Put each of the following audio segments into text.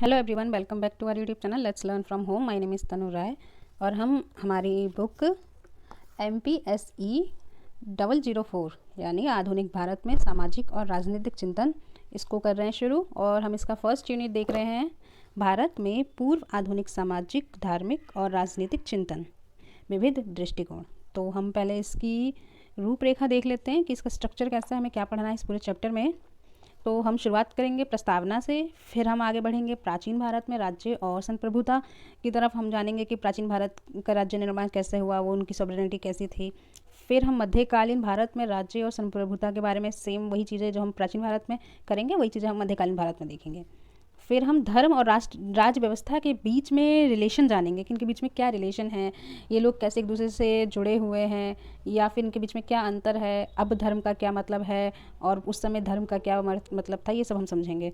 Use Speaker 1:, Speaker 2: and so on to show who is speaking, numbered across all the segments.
Speaker 1: Hello everyone, welcome back to our YouTube channel let's learn from home. My name is Tanu Rai और हम हमारी book MPSE 004 यानी आधुनिक भारत में सामाजिक और राजनीतिक चिंतन इसको कर रहे हैं शुरू। और हम इसका फर्स्ट यूनिट देख रहे हैं, भारत में पूर्व आधुनिक सामाजिक, धार्मिक और राजनीतिक चिंतन, विविध दृष्टिकोण। तो हम पहले इसकी रूपरेखा देख लेते हैं कि इसका स्ट्रक्चर कैसा है, हमें क्या पढ़ना है इस पूरे चैप्टर में। तो हम शुरुआत करेंगे प्रस्तावना से, फिर हम आगे बढ़ेंगे प्राचीन भारत में राज्य और संप्रभुता की तरफ। हम जानेंगे कि प्राचीन भारत का राज्य निर्माण कैसे हुआ, वो उनकी सॉवरेनिटी कैसी थी। फिर हम मध्यकालीन भारत में राज्य और संप्रभुता के बारे में सेम वही चीज़ें जो हम प्राचीन भारत में करेंगे वही चीज़ें हम मध्यकालीन भारत में देखेंगे। फिर हम धर्म और राज व्यवस्था के बीच में रिलेशन जानेंगे कि इनके बीच में क्या रिलेशन है, ये लोग कैसे एक दूसरे से जुड़े हुए हैं, या फिर इनके बीच में क्या अंतर है, अब धर्म का क्या मतलब है और उस समय धर्म का क्या मतलब था, ये सब हम समझेंगे।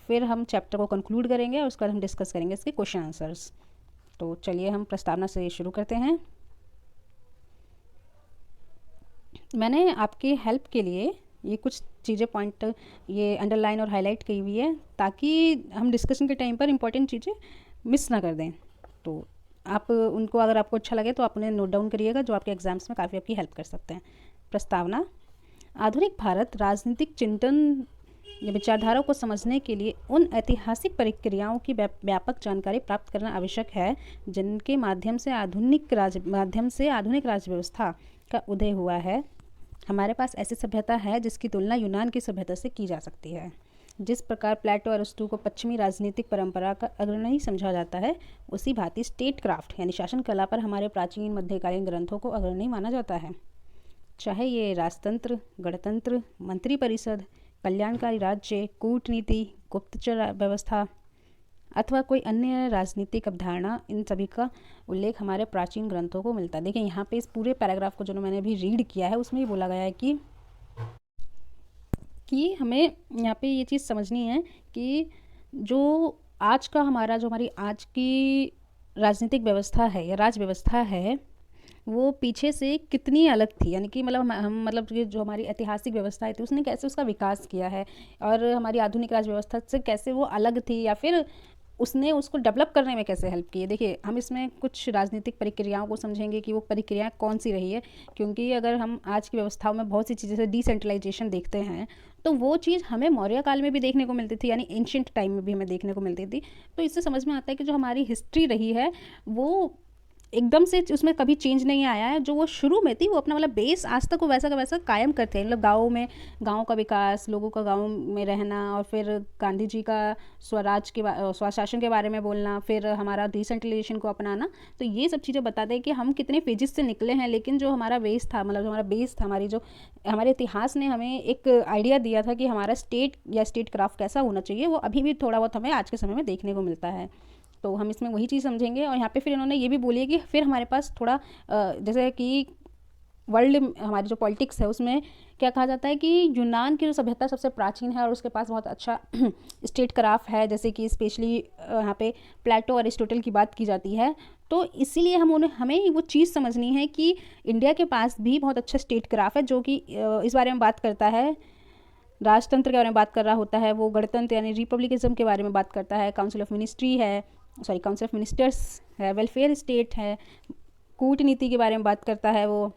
Speaker 1: फिर हम चैप्टर को कंक्लूड करेंगे और उसके बाद हम डिस्कस करेंगे इसके क्वेश्चन आंसर्स। तो चलिए हम प्रस्तावना से शुरू करते हैं। मैंने आपके हेल्प के लिए ये कुछ चीज़ें पॉइंट ये अंडरलाइन और हाईलाइट की हुई है ताकि हम डिस्कशन के टाइम पर इंपॉर्टेंट चीज़ें मिस ना कर दें। तो आप उनको, अगर आपको अच्छा लगे तो आप उन्हें नोट डाउन करिएगा, जो आपके एग्जाम्स में काफ़ी आपकी हेल्प कर सकते हैं। प्रस्तावना: आधुनिक भारत राजनीतिक चिंतन या विचारधारा को समझने के लिए उन ऐतिहासिक प्रक्रियाओं की व्यापक जानकारी प्राप्त करना आवश्यक है जिनके माध्यम से आधुनिक राज्य व्यवस्था का उदय हुआ है। हमारे पास ऐसी सभ्यता है जिसकी तुलना यूनान की सभ्यता से की जा सकती है। जिस प्रकार प्लेटो और अरिस्टो को पश्चिमी राजनीतिक परंपरा का अग्रणी समझा जाता है, उसी भांति स्टेट क्राफ्ट यानी शासन कला पर हमारे प्राचीन मध्यकालीन ग्रंथों को अग्रणी माना जाता है। चाहे ये राजतंत्र, गणतंत्र, मंत्री परिषद, कल्याणकारी राज्य, कूटनीति, गुप्तचर व्यवस्था अथवा कोई अन्य राजनीतिक अवधारणा, इन सभी का उल्लेख हमारे प्राचीन ग्रंथों को मिलता है। देखिए यहाँ पे इस पूरे पैराग्राफ को जो मैंने अभी रीड किया है उसमें ये बोला गया है कि हमें यहाँ पे ये चीज़ समझनी है कि जो आज का हमारी आज की राजनीतिक व्यवस्था है या राज व्यवस्था है वो पीछे से कितनी अलग थी, यानी कि मतलब हम मतलब कि जो हमारी ऐतिहासिक व्यवस्था थी उसने कैसे उसका विकास किया है और हमारी आधुनिक राज व्यवस्था से कैसे वो अलग थी, या फिर उसने उसको डेवलप करने में कैसे हेल्प की है। देखिए हम इसमें कुछ राजनीतिक प्रक्रियाओं को समझेंगे कि वो प्रक्रियाएं कौन सी रही है, क्योंकि अगर हम आज की व्यवस्थाओं में बहुत सी चीज़ें जैसे डिसेंट्रलाइजेशन देखते हैं तो वो चीज़ हमें मौर्य काल में भी देखने को मिलती थी, यानी एंशिएंट टाइम में भी हमें देखने को मिलती थी। तो इससे समझ में आता है कि जो हमारी हिस्ट्री रही है वो एकदम से उसमें कभी चेंज नहीं आया है। जो वो शुरू में थी वो अपना मतलब बेस आज तक वो वैसा का वैसा कायम करते हैं। मतलब गाँव का विकास, लोगों का गाँव में रहना, और फिर गांधी जी का स्वशासन के बारे में बोलना, फिर हमारा डिसेंट्रलाइजेशन को अपनाना। तो ये सब चीज़ें बताते हैं कि हम कितने पेजेस से निकले हैं, लेकिन जो हमारा बेस था, मतलब जो हमारा बेस था, हमारे इतिहास ने हमें एक आइडिया दिया था कि हमारा स्टेट या स्टेट क्राफ्ट कैसा होना चाहिए, वो अभी भी थोड़ा बहुत हमें आज के समय में देखने को मिलता है। तो हम इसमें वही चीज़ समझेंगे। और यहाँ पे फिर इन्होंने ये भी बोली है कि फिर हमारे पास थोड़ा जैसे कि वर्ल्ड हमारी जो पॉलिटिक्स है उसमें क्या कहा जाता है कि यूनान की जो सभ्यता सबसे प्राचीन है और उसके पास बहुत अच्छा स्टेट क्राफ्ट है, जैसे कि स्पेशली यहाँ पे प्लेटो और अरिस्टोटल की बात की जाती है। तो इसीलिए हमें वो चीज़ समझनी है कि इंडिया के पास भी बहुत अच्छा स्टेट क्राफ्ट है, जो कि इस बारे में बात करता है। राजतंत्र के बारे में बात कर रहा होता है, वो गणतंत्र यानी रिपब्लिकिज्म के बारे में बात करता है, काउंसिल ऑफ मिनिस्टर्स है, वेलफेयर स्टेट है, कूटनीति के बारे में बात करता है, वो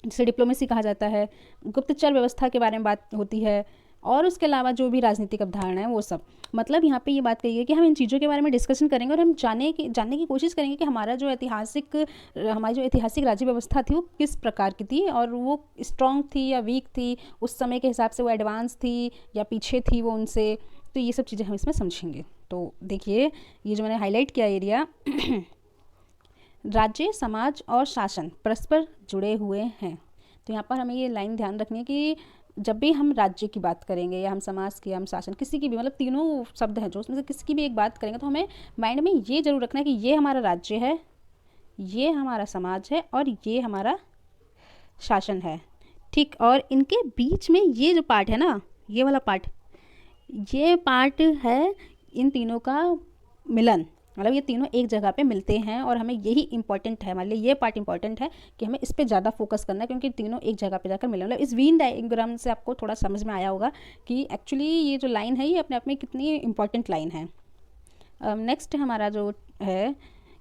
Speaker 1: जिसे डिप्लोमेसी कहा जाता है, गुप्तचर व्यवस्था के बारे में बात होती है, और उसके अलावा जो भी राजनीतिक अवधारणा है वो सब। मतलब यहाँ पे ये बात कही है कि हम इन चीज़ों के बारे में डिस्कशन करेंगे और हम जानने की कोशिश करेंगे कि हमारी जो ऐतिहासिक राज्य व्यवस्था थी वो किस प्रकार की थी, और वो स्ट्रॉन्ग थी या वीक थी, उस समय के हिसाब से वो एडवांस थी या पीछे थी वो उनसे। तो ये सब चीज़ें हम इसमें समझेंगे। तो देखिए ये जो मैंने हाईलाइट किया एरिया राज्य, समाज और शासन परस्पर जुड़े हुए हैं। तो यहाँ पर हमें ये लाइन ध्यान रखनी है कि जब भी हम राज्य की बात करेंगे या हम समाज की, हम शासन, किसी की भी, मतलब तीनों शब्द हैं जो, उसमें से किसी की भी एक बात करेंगे तो हमें माइंड में ये जरूर रखना है कि ये हमारा राज्य है, ये हमारा समाज है और ये हमारा शासन है। ठीक, और इनके बीच में ये जो पार्ट है ना, ये वाला पार्ट, ये पार्ट है इन तीनों का मिलन। मतलब ये तीनों एक जगह पे मिलते हैं और हमें यही इंपॉर्टेंट है, हमारे लिए ये पार्ट इंपॉर्टेंट है कि हमें इस पे ज़्यादा फोकस करना है, क्योंकि तीनों एक जगह पे जाकर मिले। मतलब इस वीन डायग्राम से आपको थोड़ा समझ में आया होगा कि एक्चुअली ये जो लाइन है ये अपने आप में कितनी इंपॉर्टेंट लाइन है। नेक्स्ट हमारा जो है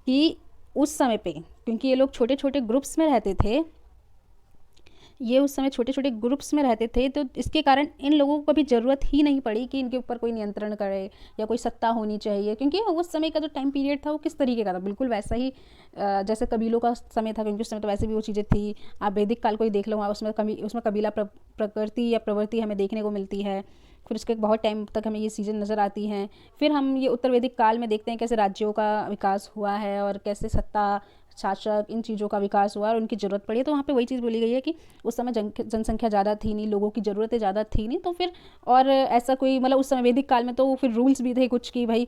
Speaker 1: कि उस समय पे, क्योंकि ये लोग छोटे छोटे ग्रुप्स में रहते थे, ये उस समय छोटे छोटे ग्रुप्स में रहते थे, तो इसके कारण इन लोगों को कभी ज़रूरत ही नहीं पड़ी कि इनके ऊपर कोई नियंत्रण करे या कोई सत्ता होनी चाहिए, क्योंकि उस समय का जो टाइम पीरियड था वो किस तरीके का था, बिल्कुल वैसा ही जैसे कबीलों का समय था, क्योंकि उस समय तो वैसे भी वो चीज़ें थी। आप वैदिक काल को ही देख लो, वहाँ उसमें कबीला प्रकृति या प्रवृत्ति हमें देखने को मिलती है। फिर उसके बहुत टाइम तक हमें ये चीज़ें नज़र आती हैं। फिर हम ये उत्तर वैदिक काल में देखते हैं कैसे राज्यों का विकास हुआ है और कैसे सत्ता, शासक, इन चीज़ों का विकास हुआ और उनकी ज़रूरत पड़ी। तो वहाँ पे वही चीज़ बोली गई है कि उस समय जनसंख्या ज़्यादा थी नहीं, लोगों की ज़रूरतें ज़्यादा थी नहीं, तो फिर और ऐसा कोई मतलब उस समय वैदिक काल में तो फिर रूल्स भी थे कुछ कि भाई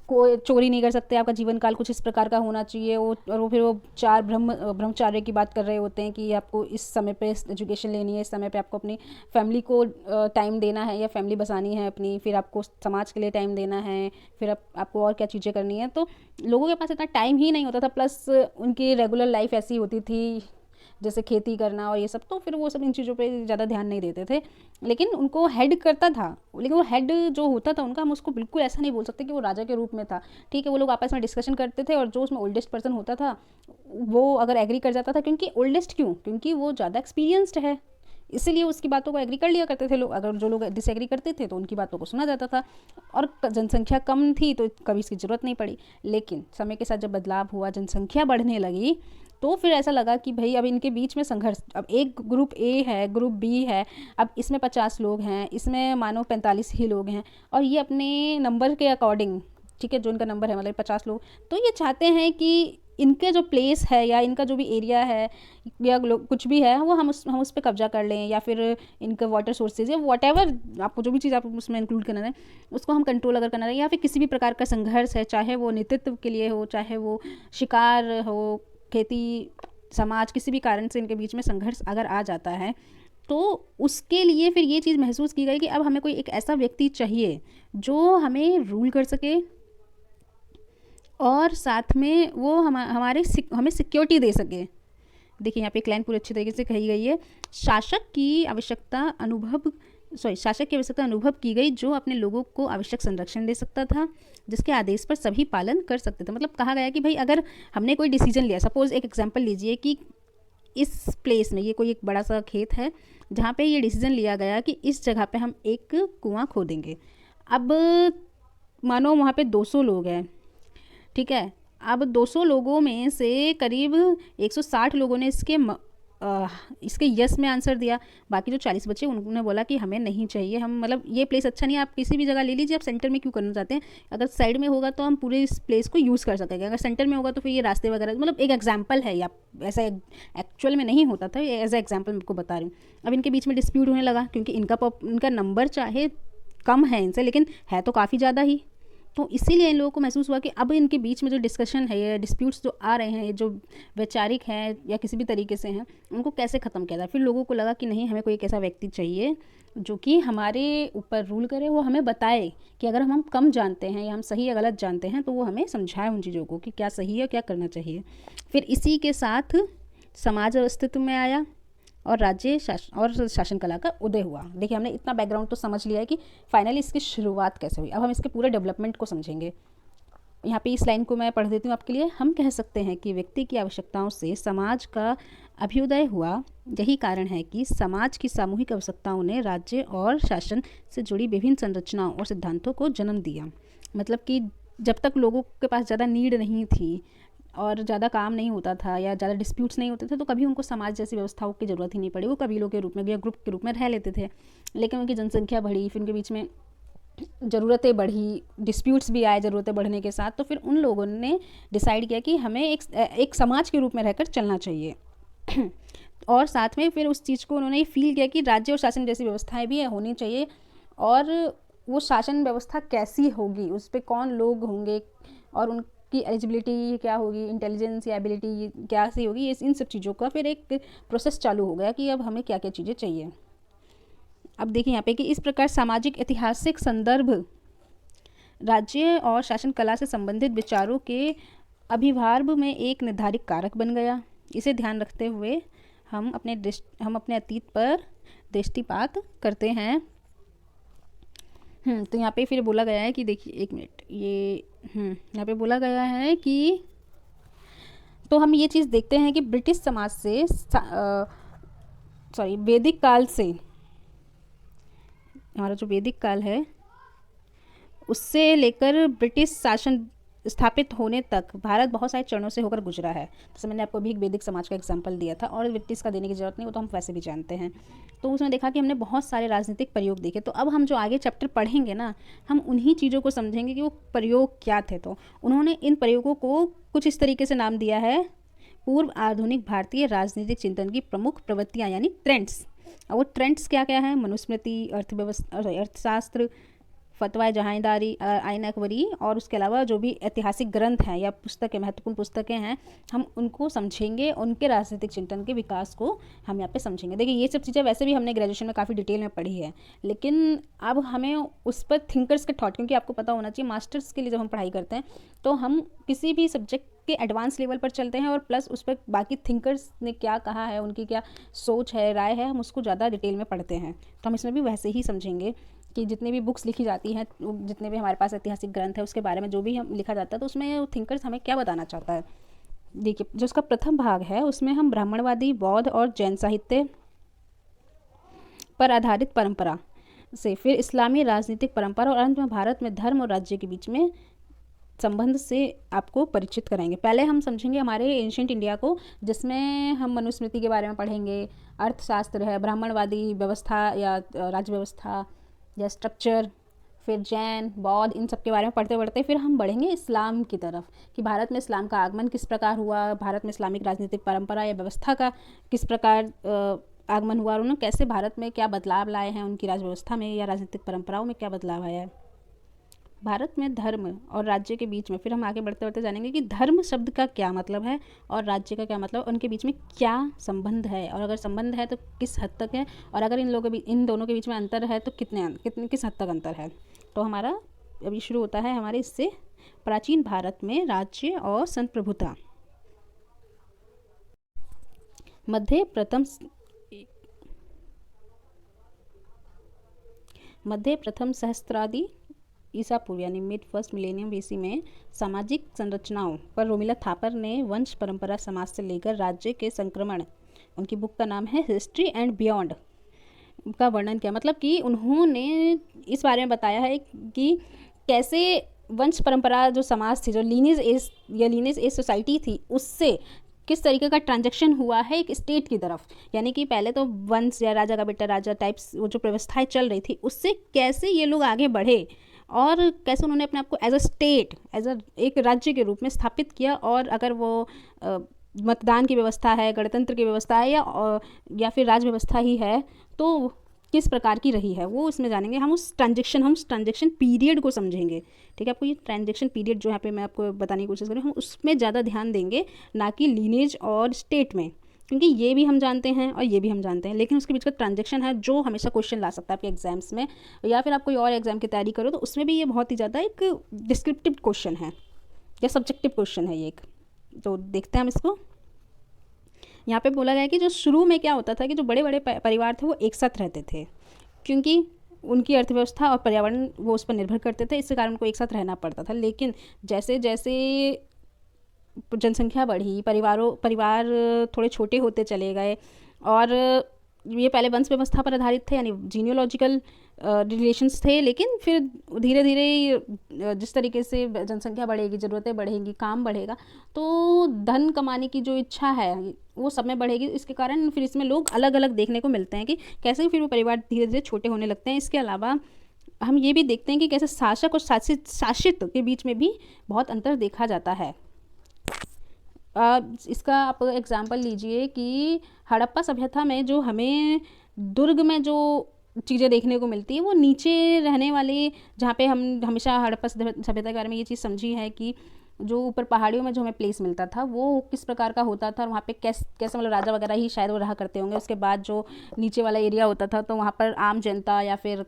Speaker 1: कोई चोरी नहीं कर सकते, आपका जीवन काल कुछ इस प्रकार का होना चाहिए। वो फिर वो चार ब्रह्मचार्य की बात कर रहे होते हैं कि आपको इस समय पे एजुकेशन लेनी है, इस समय पे आपको अपनी फैमिली को टाइम देना है या फैमिली बसानी है अपनी, फिर आपको समाज के लिए टाइम देना है, फिर आपको और क्या चीज़ें करनी है। तो लोगों के पास इतना टाइम ही नहीं होता था, प्लस उनकी रेगुलर लाइफ ऐसी होती थी जैसे खेती करना और ये सब, तो फिर वो सब इन चीज़ों पे ज़्यादा ध्यान नहीं देते थे। लेकिन उनको हेड करता था, लेकिन वो हेड जो होता था उनका, हम उसको बिल्कुल ऐसा नहीं बोल सकते कि वो राजा के रूप में था। ठीक है, वो लोग आपस में डिस्कशन करते थे और जो उसमें ओल्डेस्ट पर्सन होता था वो अगर एग्री कर जाता था, क्योंकि ओल्डेस्ट क्यों, क्योंकि वो ज़्यादा एक्सपीरियंस्ड है, इसीलिए उसकी बातों को एग्री कर लिया करते थे लोग। अगर जो लोग डिसएग्री करते थे तो उनकी बातों को सुना जाता था, और जनसंख्या कम थी तो कभी इसकी ज़रूरत नहीं पड़ी। लेकिन समय के साथ जब बदलाव हुआ, जनसंख्या बढ़ने लगी, तो फिर ऐसा लगा कि भाई अब इनके बीच में संघर्ष, अब एक ग्रुप ए है, ग्रुप बी है, अब इसमें 50 लोग हैं, इसमें मानो 45 ही लोग हैं, और ये अपने नंबर के अकॉर्डिंग, ठीक है, जो इनका नंबर है मतलब 50 लोग, तो ये चाहते हैं कि इनके जो प्लेस है या इनका जो भी एरिया है या कुछ भी है वो हम उस पर कब्जा कर लें, या फिर इनका वाटर सोर्सेज या वॉट एवर, आपको जो भी चीज़ आप उसमें इंक्लूड करना है उसको हम कंट्रोल अगर करना है, या फिर किसी भी प्रकार का संघर्ष है, चाहे वो नेतृत्व के लिए हो, चाहे वो शिकार हो, खेती, समाज, किसी भी कारण से इनके बीच में संघर्ष अगर आ जाता है, तो उसके लिए फिर ये चीज़ महसूस की गई कि अब हमें कोई एक ऐसा व्यक्ति चाहिए जो हमें रूल कर सके और साथ में वो हमें सिक्योरिटी दे सके। देखिए यहाँ पे एक लाइन पूरी अच्छी तरीके से कही गई है, शासक की आवश्यकता अनुभव की गई जो अपने लोगों को आवश्यक संरक्षण दे सकता था, जिसके आदेश पर सभी पालन कर सकते थे। मतलब कहा गया कि भाई अगर हमने कोई डिसीजन लिया, सपोज एक एग्जांपल लीजिए कि इस प्लेस में ये कोई एक बड़ा सा खेत है जहाँ पे ये डिसीजन लिया गया कि इस जगह पे हम एक कुआं खोदेंगे। अब मानो वहाँ पे 200 लोग हैं, ठीक है, अब 200 लोगों में से करीब 160 लोगों ने इसके यस में आंसर दिया, बाकी जो 40 बच्चे उन्होंने बोला कि हमें नहीं चाहिए, हम मतलब ये प्लेस अच्छा नहीं है, आप किसी भी जगह ले लीजिए, आप सेंटर में क्यों करना चाहते हैं, अगर साइड में होगा तो हम पूरे इस प्लेस को यूज़ कर सकेंगे, अगर सेंटर में होगा तो फिर ये रास्ते वगैरह, मतलब एक एग्जाम्पल है, या ऐसा एक्चुअल में नहीं होता था, एज ए एग्जाम्पल मैं आपको बता रही हूँ। अब इनके बीच में डिस्प्यूट होने लगा, क्योंकि इनका नंबर चाहे कम है इनसे, लेकिन है तो काफ़ी ज़्यादा ही, तो इसीलिए इन लोगों को महसूस हुआ कि अब इनके बीच में जो डिस्कशन है, ये डिस्प्यूट्स जो आ रहे हैं, ये जो वैचारिक हैं या किसी भी तरीके से हैं, उनको कैसे ख़त्म किया जाए। फिर लोगों को लगा कि नहीं, हमें कोई एक ऐसा व्यक्ति चाहिए जो कि हमारे ऊपर रूल करे, वो हमें बताए कि अगर हम कम जानते हैं या हम सही या गलत जानते हैं तो वो हमें समझाए उन चीज़ों को कि क्या सही है, क्या करना चाहिए। फिर इसी के साथ समाज अस्तित्व में आया और शासन कला का उदय हुआ। देखिए हमने इतना बैकग्राउंड तो समझ लिया है कि फाइनली इसकी शुरुआत कैसे हुई। अब हम इसके पूरे डेवलपमेंट को समझेंगे। यहाँ पे इस लाइन को मैं पढ़ देती हूँ आपके लिए। हम कह सकते हैं कि व्यक्ति की आवश्यकताओं से समाज का अभ्युदय हुआ। यही कारण है कि समाज की सामूहिक आवश्यकताओं ने राज्य और शासन से जुड़ी विभिन्न संरचनाओं और सिद्धांतों को जन्म दिया। मतलब कि जब तक लोगों के पास ज़्यादा नीड नहीं थी और ज़्यादा काम नहीं होता था या ज़्यादा डिस्प्यूट्स नहीं होते थे, तो कभी उनको समाज जैसी व्यवस्थाओं की ज़रूरत ही नहीं पड़ी। वो कबीलों के रूप में या ग्रुप के रूप में रह लेते थे। लेकिन उनकी जनसंख्या बढ़ी, फिर उनके बीच में ज़रूरतें बढ़ी, डिस्प्यूट्स भी आए ज़रूरतें बढ़ने के साथ, तो फिर उन लोगों ने डिसाइड किया कि हमें एक समाज के रूप में रहकर चलना चाहिए। और साथ में फिर उस चीज़ को उन्होंने ये फील किया कि राज्य और शासन जैसी व्यवस्थाएं भी होनी चाहिए, और वो शासन व्यवस्था कैसी होगी, उस पर कौन लोग होंगे और उनकी एलिजिबिलिटी क्या होगी, इंटेलिजेंस या एबिलिटी क्या सी होगी, इन सब चीज़ों का फिर एक प्रोसेस चालू हो गया कि अब हमें क्या क्या चीज़ें चाहिए। अब देखिए यहाँ पे कि इस प्रकार सामाजिक ऐतिहासिक संदर्भ राज्य और शासन कला से संबंधित विचारों के अभिभार्व में एक निर्धारित कारक बन गया। इसे ध्यान रखते हुए हम अपने अतीत पर दृष्टिपात करते हैं। तो यहाँ पे फिर बोला गया है कि देखिए, एक मिनट, ये यहाँ पे बोला गया है कि तो हम ये चीज़ देखते हैं कि ब्रिटिश समाज से सॉरी वैदिक काल से, हमारा जो वैदिक काल है उससे लेकर ब्रिटिश शासन स्थापित होने तक भारत बहुत सारे चरणों से होकर गुजरा है। जैसे मैंने आपको अभी एक वैदिक समाज का एग्जांपल दिया था, और ब्रिटिश का देने की ज़रूरत नहीं, वो तो हम वैसे भी जानते हैं। तो उसमें देखा कि हमने बहुत सारे राजनीतिक प्रयोग देखे। तो अब हम जो आगे चैप्टर पढ़ेंगे ना, हम उन्हीं चीज़ों को समझेंगे कि वो प्रयोग क्या थे। तो उन्होंने इन प्रयोगों को कुछ इस तरीके से नाम दिया है, पूर्व आधुनिक भारतीय राजनीतिक चिंतन की प्रमुख प्रवृत्तियाँ, यानी ट्रेंड्स। और वो ट्रेंड्स क्या क्या है? मनुस्मृति, अर्थव्यवस्था, अर्थशास्त्र, फतवा जहांदारी, आइन अकबरी, और उसके अलावा जो भी ऐतिहासिक ग्रंथ हैं या पुस्तकें, महत्वपूर्ण पुस्तकें हैं, हम उनको समझेंगे, उनके राजनीतिक चिंतन के विकास को हम यहाँ पे समझेंगे। देखिए, ये सब चीज़ें वैसे भी हमने ग्रेजुएशन में काफ़ी डिटेल में पढ़ी है, लेकिन अब हमें उस पर थिंकर्स के थॉट, क्योंकि आपको पता होना चाहिए मास्टर्स के लिए जब हम पढ़ाई करते हैं तो हम किसी भी सब्जेक्ट के एडवांस लेवल पर चलते हैं, और प्लस उस पर बाकी थिंकर्स ने क्या कहा है, उनकी क्या सोच है, राय है, हम उसको ज़्यादा डिटेल में पढ़ते हैं। तो हम इसमें भी वैसे ही समझेंगे कि जितनी भी बुक्स लिखी जाती हैं, जितने भी हमारे पास ऐतिहासिक ग्रंथ है, उसके बारे में जो भी हम लिखा जाता है, तो उसमें थिंकर्स हमें क्या बताना चाहता है। देखिए, जो उसका प्रथम भाग है उसमें हम ब्राह्मणवादी, बौद्ध और जैन साहित्य पर आधारित परंपरा से, फिर इस्लामी राजनीतिक परंपरा, और अंत में भारत में धर्म और राज्य के बीच में संबंध से आपको परिचित कराएंगे। पहले हम समझेंगे हमारे एंशिएंट इंडिया को, जिसमें हम मनुस्मृति के बारे में पढ़ेंगे, अर्थशास्त्र है, ब्राह्मणवादी व्यवस्था या राज्य व्यवस्था या स्ट्रक्चर, फिर जैन, बौद्ध, इन सब के बारे में पढ़ते पढ़ते फिर हम बढ़ेंगे इस्लाम की तरफ, कि भारत में इस्लाम का आगमन किस प्रकार हुआ, भारत में इस्लामिक राजनीतिक परंपरा या व्यवस्था का किस प्रकार आगमन हुआ, और उन्होंने कैसे भारत में क्या बदलाव लाए हैं, उनकी राज व्यवस्था में या राजनीतिक परंपराओं में क्या बदलाव आया है। भारत में धर्म और राज्य के बीच में फिर हम आगे बढ़ते बढ़ते जानेंगे कि धर्म शब्द का क्या मतलब है और राज्य का क्या मतलब, उनके बीच में क्या संबंध है, और अगर संबंध है तो किस हद तक है, और अगर इन दोनों के बीच में अंतर है तो कितने किस हद तक अंतर है। तो हमारा अभी शुरू होता है हमारे इससे, प्राचीन भारत में राज्य और संप्रभुता। मध्य प्रथम सहस्त्रादि ईसा पूर्व यानी मिड फर्स्ट मिलेनियम बीसी में सामाजिक संरचनाओं पर रोमिला थापर ने वंश परंपरा समाज से लेकर राज्य के संक्रमण, उनकी बुक का नाम है हिस्ट्री एंड बियॉन्ड, का वर्णन किया। मतलब कि उन्होंने इस बारे में बताया है कि कैसे वंश परंपरा जो समाज थी, जो लीनेज एज सोसाइटी थी, उससे किस तरीके का ट्रांजैक्शन हुआ है एक स्टेट की तरफ। यानी कि पहले तो वंश या राजा का बेटा राजा टाइप्स वो जो व्यवस्थाएं चल रही थी, उससे कैसे ये लोग आगे बढ़े और कैसे उन्होंने अपने आप को एज अ स्टेट, एक राज्य के रूप में स्थापित किया। और अगर वो मतदान की व्यवस्था है, गणतंत्र की व्यवस्था है, या फिर राज व्यवस्था ही है, तो किस प्रकार की रही है वो इसमें जानेंगे। हम ट्रांजेक्शन पीरियड को समझेंगे। ठीक है, आपको ये ट्रांजेक्शन पीरियड जो यहाँ पे मैं आपको बताने की कोशिश करूँ, हम उसमें ज़्यादा ध्यान देंगे, ना कि लीनेज और स्टेट में, क्योंकि ये भी हम जानते हैं और ये भी हम जानते हैं, लेकिन उसके बीच का ट्रांजेक्शन है जो हमेशा क्वेश्चन ला सकता है आपके एग्जाम्स में, या फिर आप कोई और एग्जाम की तैयारी करो तो उसमें भी ये बहुत ही ज़्यादा एक डिस्क्रिप्टिव क्वेश्चन है या सब्जेक्टिव क्वेश्चन है ये एक। तो देखते हैं हम इसको। यहाँ पे बोला गया है कि जो शुरू में क्या होता था कि जो बड़े बड़े परिवार थे वो एक साथ रहते थे, क्योंकि उनकी अर्थव्यवस्था और पर्यावरण वो उस पर निर्भर करते थे, इसके कारण उनको एक साथ रहना पड़ता था। लेकिन जैसे जैसे जनसंख्या बढ़ी, परिवार थोड़े छोटे होते चले गए, और ये पहले वंश व्यवस्था पर आधारित थे, यानी जीनियोलॉजिकल रिलेशंस थे, लेकिन फिर धीरे धीरे जिस तरीके से जनसंख्या बढ़ेगी, ज़रूरतें बढ़ेंगी, काम बढ़ेगा, तो धन कमाने की जो इच्छा है वो सब में बढ़ेगी। इसके कारण फिर इसमें लोग अलग अलग देखने को मिलते हैं कि कैसे फिर वो परिवार धीरे धीरे छोटे होने लगते हैं। इसके अलावा हम ये भी देखते हैं कि कैसे शासक और शासित के बीच में भी बहुत अंतर देखा जाता है। इसका आप एग्जाम्पल लीजिए कि हड़प्पा सभ्यता में जो हमें दुर्ग में जो चीज़ें देखने को मिलती है, वो नीचे रहने वाले, जहाँ पे हम हमेशा हड़प्पा सभ्यता के बारे में ये चीज़ समझी है कि जो ऊपर पहाड़ियों में जो हमें प्लेस मिलता था वो किस प्रकार का होता था, और वहाँ पे कैसे मतलब राजा वगैरह ही शायद वो रहा करते होंगे। उसके बाद जो नीचे वाला एरिया होता था तो वहाँ पर आम जनता या फिर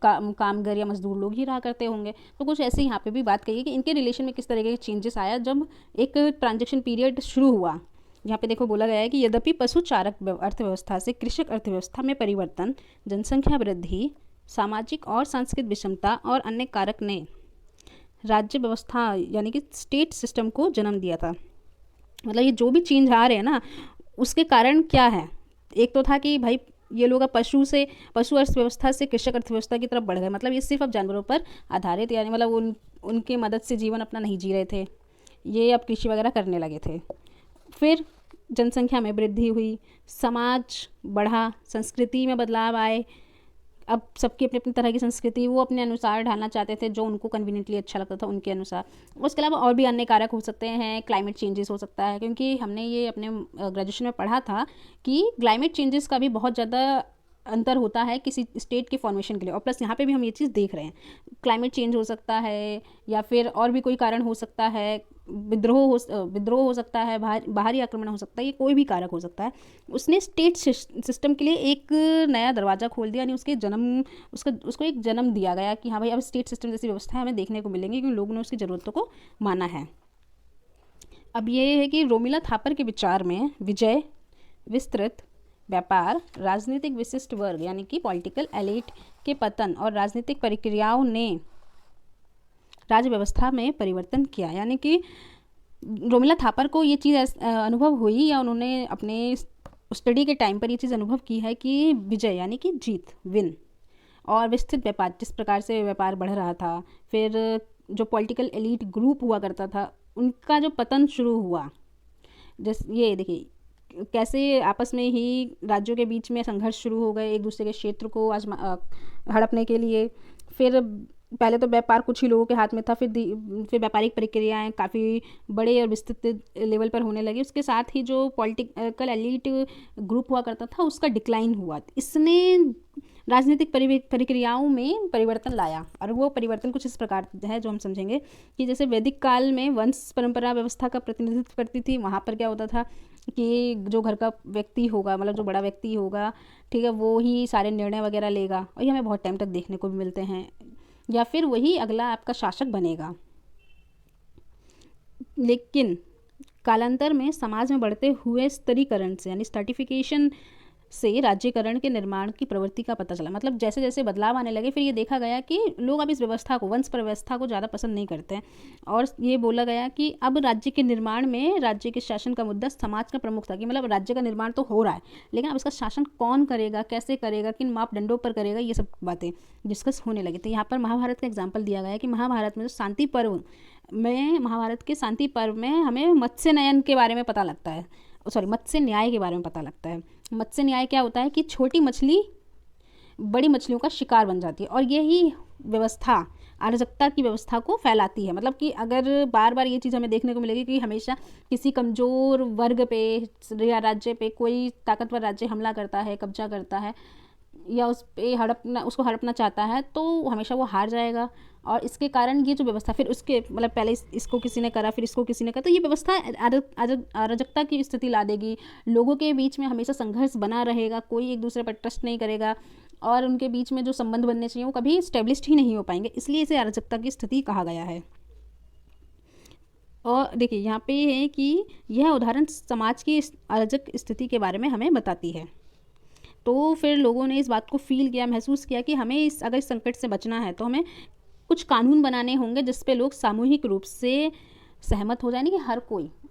Speaker 1: कामगर या मजदूर लोग ही रहा करते होंगे। तो कुछ ऐसे यहाँ पे भी बात कही कि इनके रिलेशन में किस तरीके के चेंजेस आया जब एक ट्रांजेक्शन पीरियड शुरू हुआ। यहाँ पे देखो बोला गया है कि यद्यपि पशु चारक अर्थव्यवस्था से कृषक अर्थव्यवस्था में परिवर्तन, जनसंख्या वृद्धि, सामाजिक और सांस्कृतिक विषमता और अन्य कारक ने राज्य व्यवस्था यानी कि स्टेट सिस्टम को जन्म दिया था। मतलब ये जो भी चेंज आ रहे हैं ना, उसके कारण क्या है? एक तो था कि भाई ये लोग अब पशु अर्थव्यवस्था से कृषक अर्थव्यवस्था की तरफ बढ़ गए। मतलब ये सिर्फ अब जानवरों पर आधारित, यानी मतलब उनके मदद से जीवन अपना नहीं जी रहे थे, ये अब कृषि वगैरह करने लगे थे। फिर जनसंख्या में वृद्धि हुई, समाज बढ़ा, संस्कृति में बदलाव आए। अब सबकी अपनी अपनी तरह की संस्कृति वो अपने अनुसार ढालना चाहते थे, जो उनको कन्वीनियंटली अच्छा लगता था उनके अनुसार। उसके अलावा और भी अन्य कारक हो सकते हैं, क्लाइमेट चेंजेस हो सकता है, क्योंकि हमने ये अपने ग्रेजुएशन में पढ़ा था कि क्लाइमेट चेंजेस का भी बहुत ज़्यादा अंतर होता है किसी स्टेट के फॉर्मेशन के लिए। और प्लस यहाँ पे भी हम ये चीज़ देख रहे हैं, क्लाइमेट चेंज हो सकता है या फिर और भी कोई कारण हो सकता है, विद्रोह हो सकता है, बाहरी आक्रमण हो सकता है, ये कोई भी कारक हो सकता है। उसने स्टेट सिस्टम के लिए एक नया दरवाज़ा खोल दिया, यानी उसको एक जन्म दिया गया कि हाँ भाई अब स्टेट सिस्टम जैसी व्यवस्था हमें देखने को मिलेंगी, क्योंकि लोगों ने उसकी ज़रूरतों को माना है। अब ये है कि रोमिला थापर के विचार में विजय, विस्तृत व्यापार, राजनीतिक विशिष्ट वर्ग यानी कि पॉलिटिकल एलिट के पतन और राजनीतिक प्रक्रियाओं ने राज्य व्यवस्था में परिवर्तन किया। यानी कि रोमिला थापर को ये चीज़ अनुभव हुई, या उन्होंने अपने स्टडी के टाइम पर ये चीज़ अनुभव की है कि विजय यानी कि जीत, विन, और विस्तृत व्यापार, जिस प्रकार से व्यापार बढ़ रहा था, फिर जो पॉलिटिकल एलिट ग्रुप हुआ करता था उनका जो पतन शुरू हुआ। जैसे ये देखिए कैसे आपस में ही राज्यों के बीच में संघर्ष शुरू हो गए एक दूसरे के क्षेत्र को हड़पने के लिए। फिर पहले तो व्यापार कुछ ही लोगों के हाथ में था, फिर व्यापारिक प्रक्रियाएं काफ़ी बड़े और विस्तृत लेवल पर होने लगी। उसके साथ ही जो पॉलिटिकल एलिट ग्रुप हुआ करता था उसका डिक्लाइन हुआ। इसने राजनीतिक प्रक्रियाओं में परिवर्तन लाया, और वो परिवर्तन कुछ इस प्रकार है जो हम समझेंगे कि जैसे वैदिक काल में वंश परंपरा व्यवस्था का प्रतिनिधित्व करती थी। वहाँ पर क्या होता था कि जो घर का व्यक्ति होगा, मतलब जो बड़ा व्यक्ति होगा, ठीक है, वो ही सारे निर्णय वगैरह लेगा, और ये हमें बहुत टाइम तक देखने को भी मिलते हैं, या फिर वही अगला आपका शासक बनेगा। लेकिन कालांतर में समाज में बढ़ते हुए स्तरीकरण से यानी स्ट्रैटिफिकेशन से राज्यकरण के निर्माण की प्रवृत्ति का पता चला। मतलब जैसे जैसे बदलाव आने लगे, फिर ये देखा गया कि लोग अब इस व्यवस्था को, वंश पर व्यवस्था को ज़्यादा पसंद नहीं करते हैं, और ये बोला गया कि अब राज्य के निर्माण में राज्य के शासन का मुद्दा समाज का प्रमुख था। कि मतलब राज्य का निर्माण तो हो रहा है, लेकिन अब इसका शासन कौन करेगा, कैसे करेगा, किन मापदंडों पर करेगा, ये सब बातें डिस्कस होने लगी थी। यहाँ पर महाभारत का एग्जाम्पल दिया गया है कि महाभारत में जो शांति पर्व में, महाभारत के शांति पर्व में हमें मत्स्य नयन के बारे में पता लगता है, मत्स्य न्याय के बारे में पता लगता है। मत्स्य न्याय क्या होता है कि छोटी मछली बड़ी मछलियों का शिकार बन जाती है, और यही व्यवस्था अराजकता की व्यवस्था को फैलाती है। मतलब कि अगर बार बार ये चीज़ हमें देखने को मिलेगी कि हमेशा किसी कमज़ोर वर्ग पे या राज्य पे कोई ताकतवर राज्य हमला करता है, कब्जा करता है, या उसको हड़पना चाहता है, तो हमेशा वो हार जाएगा। और इसके कारण ये जो व्यवस्था, फिर उसके मतलब पहले इसको किसी ने करा, फिर इसको किसी ने करा, तो ये व्यवस्था अराजकता की स्थिति ला देगी। लोगों के बीच में हमेशा संघर्ष बना रहेगा, कोई एक दूसरे पर ट्रस्ट नहीं करेगा, और उनके बीच में जो संबंध बनने चाहिए वो कभी स्टेब्लिश्ड ही नहीं हो पाएंगे। इसलिए इसे अराजकता की स्थिति कहा गया है। और देखिए यहाँ पे है कि यह उदाहरण समाज की अराजक स्थिति के बारे में हमें बताती है। तो फिर लोगों ने इस बात को फील किया, महसूस किया कि हमें अगर इस संकट से बचना है तो हमें कुछ कानून बनाने होंगे जिस पे लोग सामूहिक रूप से सहमत हो जाए। नहीं कि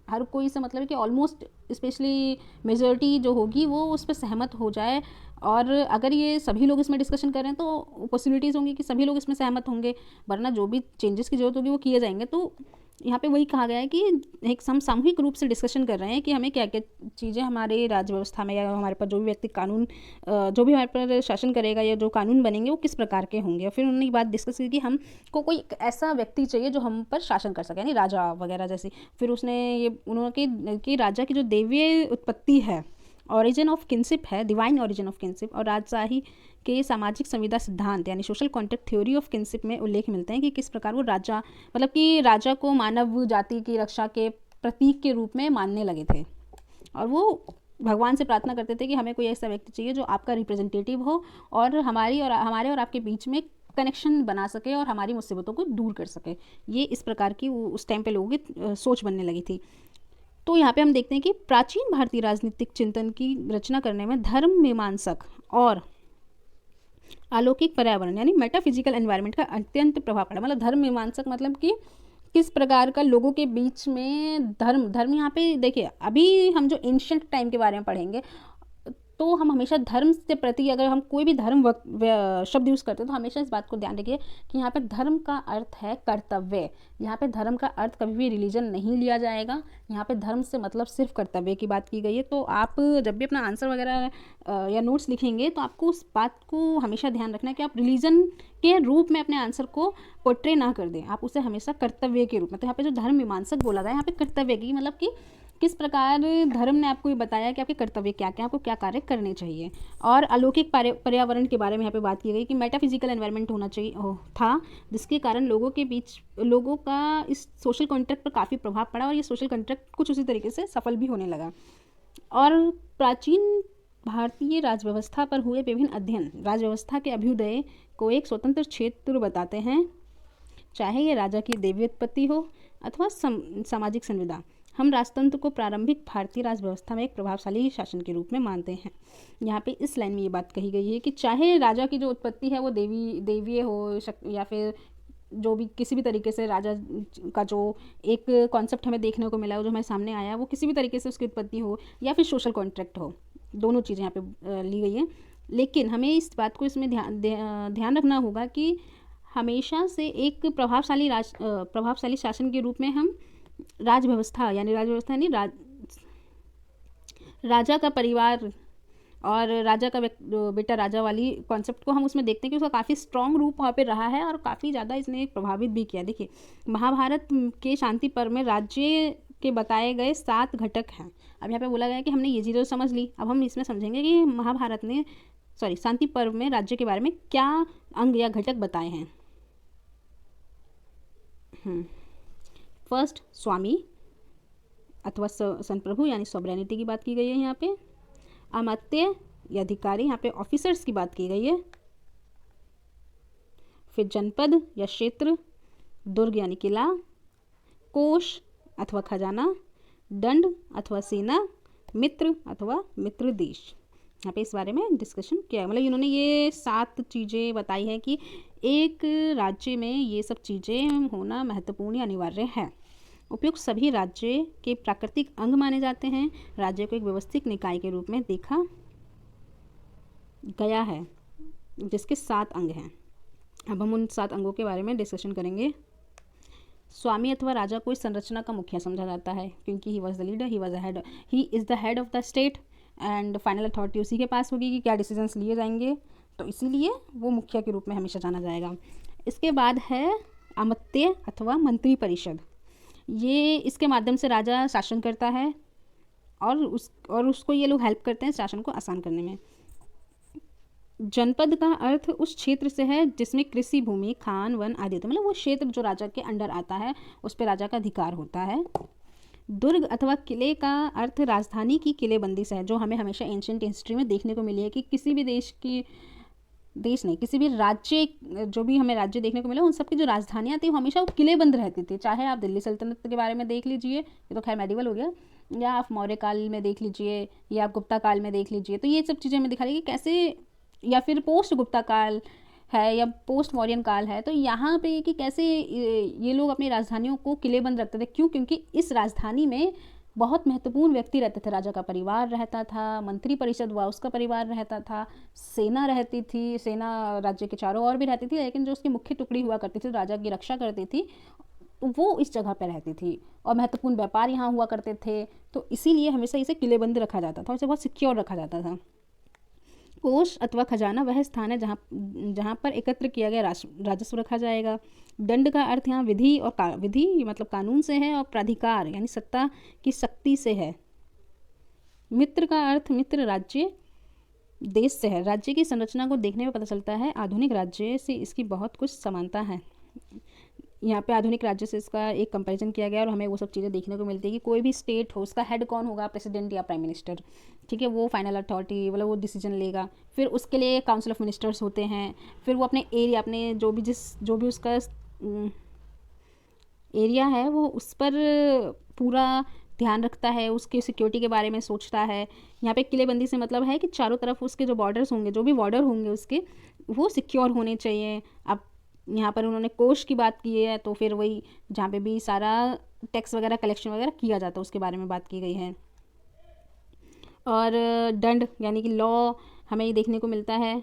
Speaker 1: हर कोई से मतलब कि ऑलमोस्ट स्पेशली मेजॉरिटी जो होगी वो उस पर सहमत हो जाए। और अगर ये सभी लोग इसमें डिस्कशन करें तो पॉसिबिलिटीज़ होंगी कि सभी लोग इसमें सहमत होंगे, वरना जो भी चेंजेस की जरूरत होगी वो किए जाएंगे। तो यहाँ पे वही कहा गया है कि एक हम सामूहिक रूप से डिस्कशन कर रहे हैं कि हमें क्या क्या चीज़ें हमारे राज्य व्यवस्था में, या हमारे पर जो भी व्यक्ति कानून, जो भी हमारे पर शासन करेगा या जो कानून बनेंगे वो किस प्रकार के होंगे। और फिर उन्होंने ये बात डिस्कस की कि हमको कोई ऐसा व्यक्ति चाहिए जो हम पर शासन कर सके, यानी राजा वगैरह जैसी। फिर उसने ये उन्होंने कि राजा की जो दैवीय उत्पत्ति है, ऑरिजिन ऑफ किनशिप है, डिवाइन ऑरिजिन ऑफ किनशिप, और राजशाही के सामाजिक संविदा सिद्धांत यानी social contract theory of kinship में उल्लेख मिलते हैं कि किस प्रकार वो राजा, मतलब कि राजा को मानव जाति की रक्षा के प्रतीक के रूप में मानने लगे थे, और वो भगवान से प्रार्थना करते थे कि हमें कोई ऐसा व्यक्ति चाहिए जो आपका रिप्रेजेंटेटिव हो, और हमारे और आपके बीच में कनेक्शन बना सके और हमारी मुसीबतों को दूर कर सके। ये इस प्रकार की उस टाइम पे लोगों की सोच बनने लगी थी। तो यहाँ पे हम देखते हैं कि प्राचीन भारतीय राजनीतिक चिंतन की रचना करने में धर्म मीमांसक और अलौकिक पर्यावरण यानी मेटाफिजिकल एनवायरनमेंट का अत्यंत प्रभाव पड़ा, मतलब धर्म मीमांसक मतलब कि किस प्रकार का लोगों के बीच में धर्म यहाँ पे देखिए, अभी हम जो एंशियंट टाइम के बारे में पढ़ेंगे तो हम हमेशा धर्म से प्रति अगर हम कोई भी धर्म शब्द यूज़ करते हैं तो हमेशा इस बात को ध्यान रखिए कि यहाँ पे धर्म का अर्थ है कर्तव्य। यहाँ पे धर्म का अर्थ कभी भी रिलीजन नहीं लिया जाएगा। यहाँ पे धर्म से मतलब सिर्फ कर्तव्य की बात की गई है। तो आप जब भी अपना आंसर वगैरह या नोट्स लिखेंगे तो आपको उस बात को हमेशा ध्यान रखना है कि आप रिलीजन के रूप में अपने आंसर को पोर्ट्रे ना कर दें, आप उसे हमेशा कर्तव्य के रूप में। तो यहाँ पे जो धर्म मीमांसक बोला गया है यहाँ पे कर्तव्य की मतलब कि किस प्रकार धर्म ने आपको ये बताया कि आपके कर्तव्य क्या क्या, आपको क्या कार्य करने चाहिए। और अलौकिक पर्यावरण के बारे में यहाँ पे बात की गई कि मेटाफिजिकल एनवायरनमेंट होना चाहिए था, जिसके कारण लोगों का इस सोशल कॉन्ट्रैक्ट पर काफ़ी प्रभाव पड़ा और ये सोशल कॉन्ट्रैक्ट कुछ उसी तरीके से सफल भी होने लगा। और प्राचीन भारतीय राजव्यवस्था पर हुए विभिन्न अध्ययन राजव्यवस्था के अभ्युदय को एक स्वतंत्र क्षेत्र बताते हैं, चाहे ये राजा की दैवीय उत्पत्ति हो अथवा सामाजिक संविदा। हम राजतंत्र को प्रारंभिक भारतीय राजव्यवस्था में एक प्रभावशाली शासन के रूप में मानते हैं। यहाँ पे इस लाइन में ये बात कही गई है कि चाहे राजा की जो उत्पत्ति है वो देवीय हो या फिर जो भी किसी भी तरीके से राजा का जो एक कॉन्सेप्ट हमें देखने को मिला, जो हमारे सामने आया, वो किसी भी तरीके से उसकी उत्पत्ति हो या फिर सोशल कॉन्ट्रैक्ट हो, दोनों चीज़ें यहाँ पे ली गई हैं। लेकिन हमें इस बात को इसमें ध्यान रखना होगा कि हमेशा से एक प्रभावशाली शासन के रूप में हम राजव्यवस्था यानी राजा का परिवार और राजा का बेटा राजा वाली कॉन्सेप्ट को हम उसमें देखते हैं कि उसका काफ़ी स्ट्रॉन्ग रूप वहाँ पे रहा है और काफ़ी ज़्यादा इसने प्रभावित भी किया। देखिए, महाभारत के शांति पर्व में राज्य के बताए गए 7 घटक हैं। अब यहाँ पे बोला गया कि हमने ये चीज़ें समझ ली, अब हम इसमें समझेंगे कि शांति पर्व में राज्य के बारे में क्या अंग या घटक बताए हैं। फर्स्ट, स्वामी अथवा संप्रभु यानी सॉवरेनिटी की बात की गई है। यहाँ पे अमात्य या अधिकारी, यहाँ पे ऑफिसर्स की बात की गई है। फिर जनपद या क्षेत्र, दुर्ग यानी किला, कोष अथवा खजाना, दंड अथवा सेना, मित्र अथवा मित्र देश। यहाँ पे इस बारे में डिस्कशन किया है। मतलब इन्होंने ये 7 चीज़ें बताई है कि एक राज्य में ये सब चीज़ें होना महत्वपूर्ण या अनिवार्य है। उपयुक्त सभी राज्य के प्राकृतिक अंग माने जाते हैं। राज्य को एक व्यवस्थित निकाय के रूप में देखा गया है जिसके 7 अंग हैं। अब हम उन 7 अंगों के बारे में डिस्कशन करेंगे। स्वामी अथवा राजा को इस संरचना का मुखिया समझा जाता है क्योंकि he was the leader, he is the head of the state and final authority उसी के पास होगी कि क्या डिसीजंस लिए जाएंगे, तो इसीलिए वो मुखिया के रूप में हमेशा जाना जाएगा। इसके बाद है अमात्य अथवा मंत्री परिषद। ये इसके माध्यम से राजा शासन करता है और उसको ये लोग हेल्प करते हैं शासन को आसान करने में। जनपद का अर्थ उस क्षेत्र से है जिसमें कृषि भूमि, खान, वन आदि होते हैं, मतलब वो क्षेत्र जो राजा के अंडर आता है उस पर राजा का अधिकार होता है। दुर्ग अथवा किले का अर्थ राजधानी की किलेबंदी से है, जो हमें हमेशा एंशिएंट हिस्ट्री में देखने को मिली है कि किसी भी किसी भी राज्य, जो भी हमें राज्य देखने को मिला उन सब की जो राजधानियाँ थी वो हमेशा वो किलेबंद रहती थी। चाहे आप दिल्ली सल्तनत के बारे में देख लीजिए, ये तो खैर मेडिवल हो गया, या आप मौर्य काल में देख लीजिए या आप गुप्ता काल में देख लीजिए, तो ये सब चीज़ें हमें दिखा रही है कि कैसे, या फिर पोस्ट गुप्ता काल है या पोस्ट मौर्यन काल है, तो यहाँ पे कि कैसे ये लोग अपनी राजधानियों को किलेबंद रखते थे। क्यों? क्योंकि इस राजधानी में बहुत महत्वपूर्ण व्यक्ति रहते थे। राजा का परिवार रहता था, मंत्री परिषद हुआ उसका परिवार रहता था, सेना रहती थी, सेना राज्य के चारों ओर भी रहती थी, लेकिन जो उसकी मुख्य टुकड़ी हुआ करती थी राजा की रक्षा करती थी वो इस जगह पर रहती थी, और महत्वपूर्ण व्यापार यहाँ हुआ करते थे, तो इसीलिए हमेशा इसे किलेबंद रखा जाता था और इसे बहुत सिक्योर रखा जाता था। कोष अथवा खजाना वह स्थान है जहाँ पर एकत्र किया गया राजस्व रखा जाएगा। दंड का अर्थ यहाँ विधि और विधि मतलब कानून से है, और प्राधिकार यानी सत्ता की शक्ति से है। मित्र का अर्थ मित्र राज्य देश से है। राज्य की संरचना को देखने में पता चलता है आधुनिक राज्य से इसकी बहुत कुछ समानता है। यहाँ पे आधुनिक राज्य से इसका एक कंपैरिजन किया गया और हमें वो सब चीज़ें देखने को मिलती है कि कोई भी स्टेट हो उसका हेड कौन होगा, प्रेसिडेंट या प्राइम मिनिस्टर, ठीक है, वो फाइनल अथॉरिटी मतलब वो डिसीजन लेगा। फिर उसके लिए काउंसिल ऑफ मिनिस्टर्स होते हैं, फिर वो अपने एरिया, अपने जो भी उसका एरिया है वो उस पर पूरा ध्यान रखता है, उसके सिक्योरिटी के बारे में सोचता है। यहाँ पे किलेबंदी से मतलब है कि चारों तरफ उसके जो बॉर्डर्स होंगे, जो भी बॉर्डर होंगे उसके, वो सिक्योर होने चाहिए। अब यहाँ पर उन्होंने कोष की बात की है, तो फिर वही जहाँ पे भी सारा टैक्स वगैरह कलेक्शन वगैरह किया जाता है उसके बारे में बात की गई है। और दंड यानी कि लॉ हमें ये देखने को मिलता है।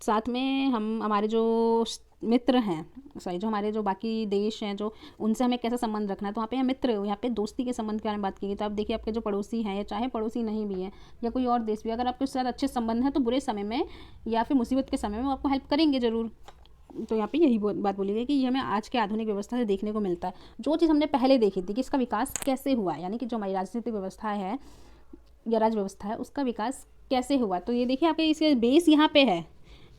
Speaker 1: साथ में हम हमारे जो मित्र हैं, सॉरी, जो हमारे जो बाकी देश हैं, जो उनसे हमें कैसा संबंध रखना है, तो यहाँ पे मित्र, यहाँ पे दोस्ती के संबंध के बारे में बात की गई। तो आप देखिए, आपके जो पड़ोसी हैं, या चाहे पड़ोसी नहीं भी हैं, या कोई और देश भी, अगर आपके साथ अच्छे संबंध हैं तो बुरे समय में या फिर मुसीबत के समय में वो आपको हेल्प करेंगे ज़रूर। तो यहाँ पे यही बात बोली गई कि ये हमें आज के आधुनिक व्यवस्था से देखने को मिलता है। जो चीज़ हमने पहले देखी थी कि इसका विकास कैसे हुआ, यानी कि जो हमारी राजनीतिक व्यवस्था है या राज्य व्यवस्था है, उसका विकास कैसे हुआ, तो ये देखिए आपके इसके बेस यहाँ पे है।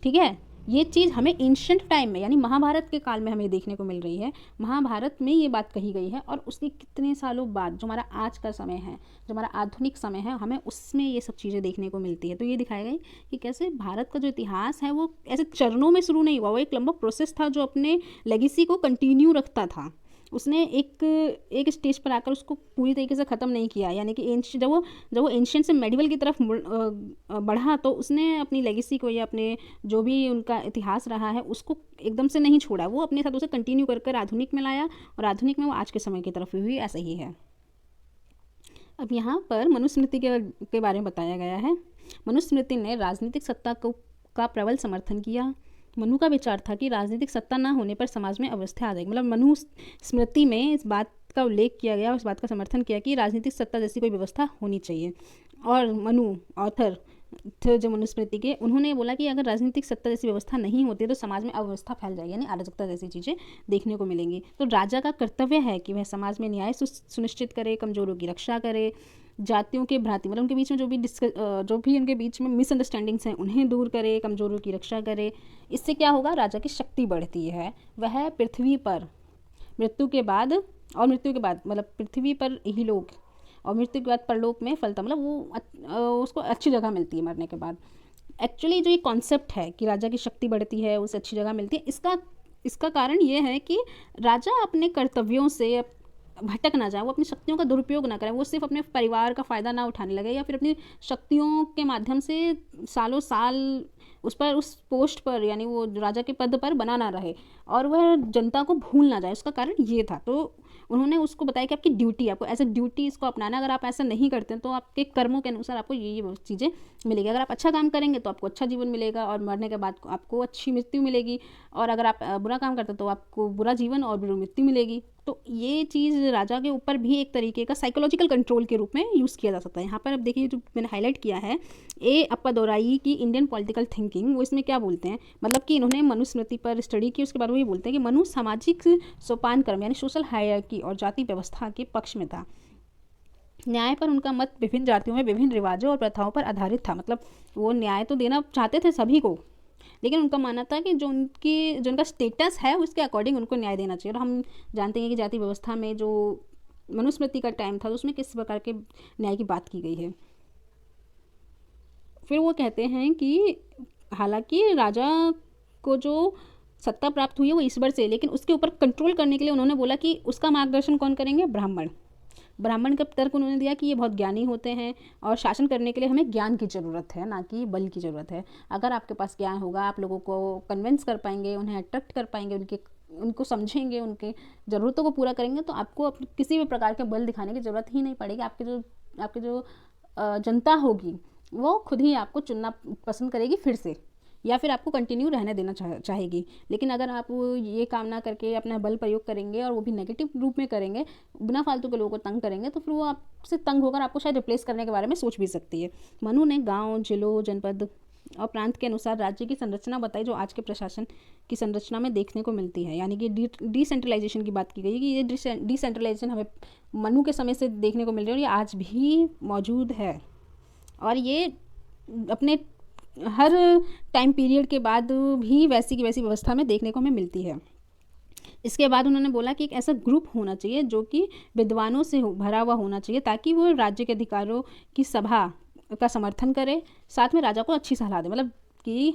Speaker 1: ठीक है, ये चीज़ हमें एंशंट टाइम में, यानी महाभारत के काल में हमें देखने को मिल रही है। महाभारत में ये बात कही गई है, और उसके कितने सालों बाद जो हमारा आज का समय है, जो हमारा आधुनिक समय है, हमें उसमें ये सब चीज़ें देखने को मिलती है। तो ये दिखाया गया कि कैसे भारत का जो इतिहास है वो ऐसे चरणों में शुरू नहीं हुआ, वो एक लंबा प्रोसेस था जो अपने लेगेसी को कंटिन्यू रखता था। उसने एक स्टेज पर आकर उसको पूरी तरीके से ख़त्म नहीं किया, यानी कि जब वो एंशियंट से मेडिवल की तरफ बढ़ा, तो उसने अपनी लेगेसी को या अपने जो भी उनका इतिहास रहा है उसको एकदम से नहीं छोड़ा, वो अपने साथ उसे कंटिन्यू कर कर आधुनिक में लाया, और आधुनिक में वो आज के समय की तरफ भी ऐसा ही है। अब यहाँ पर मनुस्मृति के बारे में बताया गया है। मनुस्मृति ने राजनीतिक सत्ता का प्रबल समर्थन किया। मनु का विचार था कि राजनीतिक सत्ता न होने पर समाज में अव्यवस्था आ जाएगी। मतलब मनु स्मृति में इस बात का उल्लेख किया गया, उस बात का समर्थन किया कि राजनीतिक सत्ता जैसी कोई व्यवस्था होनी चाहिए। और मनु ऑथर थे जो मनुस्मृति के, उन्होंने बोला कि अगर राजनीतिक सत्ता जैसी व्यवस्था नहीं होती तो समाज में अव्यवस्था फैल जाएगी, यानी अराजकता जैसी चीज़ें देखने को मिलेंगी। तो राजा का कर्तव्य है कि वह समाज में न्याय सुनिश्चित करे, कमजोरों की रक्षा करे, जातियों के भ्रांति मतलब उनके बीच में जो भी उनके बीच में मिसअंडरस्टैंडिंग्स हैं उन्हें दूर करे, कमजोरों की रक्षा करे। इससे क्या होगा, राजा की शक्ति बढ़ती है। वह पृथ्वी पर मृत्यु के बाद मतलब पृथ्वी पर ही लोग, और मृत्यु के बाद परलोक में फलता, मतलब वो उसको अच्छी जगह मिलती है मरने के बाद। एक्चुअली जो ये कॉन्सेप्ट है कि राजा की शक्ति बढ़ती है, उसे अच्छी जगह मिलती है, इसका कारण ये है कि राजा अपने कर्तव्यों से भटक ना जाए, वो अपनी शक्तियों का दुरुपयोग ना करें, वो सिर्फ अपने परिवार का फ़ायदा ना उठाने लगे, या फिर अपनी शक्तियों के माध्यम से सालों साल उस पोस्ट पर, यानी वो राजा के पद पर बना ना रहे, और वह जनता को भूल ना जाए। उसका कारण ये था। तो उन्होंने उसको बताया कि आपकी ड्यूटी, आपको एज ए ड्यूटी इसको अपनाना, अगर आप ऐसा नहीं करते तो आपके कर्मों के अनुसार आपको ये चीज़ें मिलेगी। अगर आप अच्छा काम करेंगे तो आपको अच्छा जीवन मिलेगा, और मरने के बाद आपको अच्छी मृत्यु मिलेगी, और अगर आप बुरा काम करते तो आपको बुरा जीवन और बुरी मृत्यु मिलेगी। तो ये चीज़ राजा के ऊपर भी एक तरीके का साइकोलॉजिकल कंट्रोल के रूप में यूज़ किया जा सकता है। यहाँ पर अब देखिए, जो मैंने हाईलाइट किया है, अप्पादोराई की इंडियन पॉलिटिकल थिंकिंग, वो इसमें क्या बोलते हैं, मतलब कि इन्होंने मनुस्मृति पर स्टडी की, उसके बाद वो ये बोलते हैं कि मनु सामाजिक सोपान क्रम यानी सोशल हायरार्की और जाति व्यवस्था के पक्ष में था। न्याय पर उनका मत विभिन्न जातियों में विभिन्न रिवाजों और प्रथाओं पर आधारित था। मतलब वो न्याय तो देना चाहते थे सभी को, लेकिन उनका मानना था कि जो उनका स्टेटस है उसके अकॉर्डिंग उनको न्याय देना चाहिए। और हम जानते हैं कि जाति व्यवस्था में जो मनुस्मृति का टाइम था उसमें किस प्रकार के न्याय की बात की गई है। फिर वो कहते हैं कि हालांकि राजा को जो सत्ता प्राप्त हुई है वो ईश्वर से, लेकिन उसके ऊपर कंट्रोल करने के लिए उन्होंने बोला कि उसका मार्गदर्शन कौन करेंगे, ब्राह्मण का तर्क उन्होंने दिया कि ये बहुत ज्ञानी होते हैं, और शासन करने के लिए हमें ज्ञान की ज़रूरत है, ना कि बल की ज़रूरत है। अगर आपके पास ज्ञान होगा, आप लोगों को कन्विंस कर पाएंगे, उन्हें अट्रैक्ट कर पाएंगे, उनको समझेंगे, उनकी ज़रूरतों को पूरा करेंगे, तो आपको किसी भी प्रकार के बल दिखाने की ज़रूरत ही नहीं पड़ेगी। आपकी जो जनता होगी वो खुद ही आपको चुनना पसंद करेगी फिर से, या फिर आपको कंटिन्यू रहने देना चाहेगी। लेकिन अगर आप ये काम ना करके अपना बल प्रयोग करेंगे, और वो भी नेगेटिव रूप में करेंगे, बिना फालतू के लोगों को तंग करेंगे, तो फिर वो आपसे तंग होकर आपको शायद रिप्लेस करने के बारे में सोच भी सकती है। मनु ने गांव, जिलों, जनपद और प्रांत के अनुसार राज्य की संरचना बताई, जो आज के प्रशासन की संरचना में देखने को मिलती है। यानी कि डिसेंट्रलाइजेशन की बात की गई कि ये डिसेंट्रलाइजेशन हमें मनु के समय से देखने को मिल रही है, और ये आज भी मौजूद है, और ये अपने हर टाइम पीरियड के बाद भी वैसी की वैसी व्यवस्था में देखने को हमें मिलती है। इसके बाद उन्होंने बोला कि एक ऐसा ग्रुप होना चाहिए जो कि विद्वानों से भरा हुआ होना चाहिए, ताकि वो राज्य के अधिकारों की सभा का समर्थन करे, साथ में राजा को अच्छी सलाह दे। मतलब कि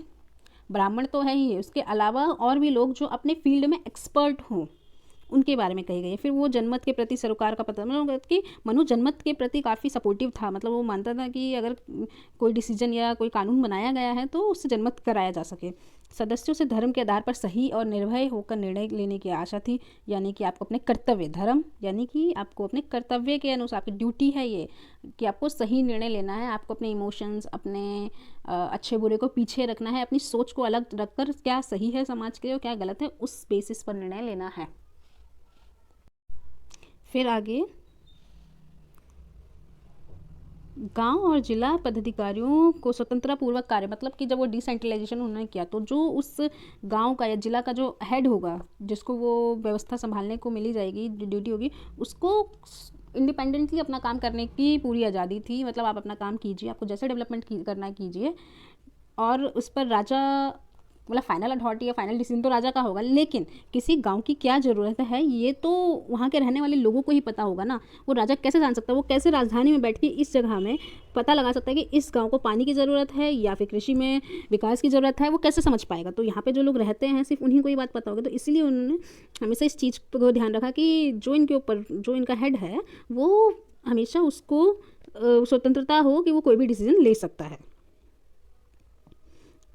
Speaker 1: ब्राह्मण तो है ही, उसके अलावा और भी लोग जो अपने फील्ड में एक्सपर्ट हों, उनके बारे में कही गई है। फिर वो जनमत के प्रति सरोकार का पता, मतलब कि मनु जनमत के प्रति काफ़ी सपोर्टिव था, मतलब वो मानता था कि अगर कोई डिसीजन या कोई कानून बनाया गया है तो उससे जनमत कराया जा सके। सदस्यों से धर्म के आधार पर सही और निर्भय होकर निर्णय लेने की आशा थी, यानी कि आपको अपने कर्तव्य, धर्म यानी कि आपको अपने कर्तव्य के अनुसार, आपकी ड्यूटी है ये कि आपको सही निर्णय लेना है, आपको अपने इमोशंस, अपने अच्छे बुरे को पीछे रखना है, अपनी सोच को अलग रखकर क्या सही है समाज के लिए और क्या गलत है उस बेसिस पर निर्णय लेना है। फिर आगे गांव और जिला पदाधिकारियों को स्वतंत्रता पूर्वक कार्य, मतलब कि जब वो डिसेंट्रलाइजेशन उन्होंने किया तो जो उस गांव का या जिला का जो हेड होगा, जिसको वो व्यवस्था संभालने को मिली जाएगी, जो ड्यूटी होगी, उसको इंडिपेंडेंटली अपना काम करने की पूरी आज़ादी थी। मतलब आप अपना काम कीजिए, आपको जैसे डेवलपमेंट करना है कीजिए, और उस पर राजा, मतलब फाइनल अथॉरिटी या फाइनल डिसीजन तो राजा का होगा, लेकिन किसी गांव की क्या ज़रूरत है ये तो वहाँ के रहने वाले लोगों को ही पता होगा ना। वो राजा कैसे जान सकता है, वो कैसे राजधानी में बैठ के इस जगह में पता लगा सकता है कि इस गांव को पानी की ज़रूरत है या फिर कृषि में विकास की ज़रूरत है, वो कैसे समझ पाएगा। तो यहाँ पे जो लोग रहते हैं सिर्फ उन्हीं को ये बात पता होगा। तो इसीलिए उन्होंने हमेशा इस चीज़ को ध्यान रखा कि जो इनके ऊपर, जो इनका हेड है, वो हमेशा उसको स्वतंत्रता हो कि वो कोई भी डिसीजन ले सकता है।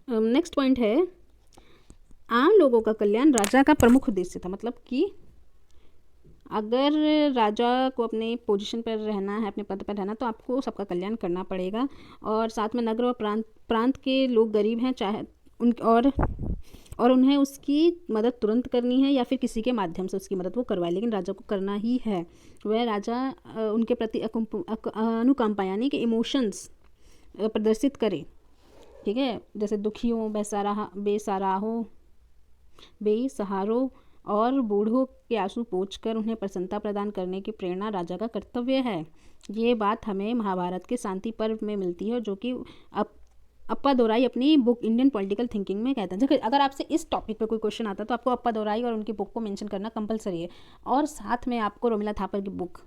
Speaker 1: नेक्स्ट पॉइंट है, आम लोगों का कल्याण राजा का प्रमुख उद्देश्य था। मतलब कि अगर राजा को अपने पोजीशन पर रहना है, अपने पद पर रहना, तो आपको सबका कल्याण करना पड़ेगा। और साथ में नगर और प्रांत के लोग गरीब हैं, चाहे उन और उन्हें उसकी मदद तुरंत करनी है या फिर किसी के माध्यम से उसकी मदद वो करवाए, लेकिन राजा को करना ही है। वह राजा उनके प्रति अनुकंपा यानी कि इमोशंस प्रदर्शित करे, ठीक है। जैसे दुखियों, बेसहारों और बूढ़ों के आंसू पोंछकर उन्हें प्रसन्नता प्रदान करने की प्रेरणा राजा का कर्तव्य है। ये बात हमें महाभारत के शांति पर्व में मिलती है, जो कि अप्पा दोराई अपनी बुक इंडियन पॉलिटिकल थिंकिंग में कहते हैं। अगर आपसे इस टॉपिक पे कोई क्वेश्चन आता है तो आपको अप्पा दोराई और उनकी बुक को मेंशन करना कंपलसरी है, और साथ में आपको रोमिला थापर की बुक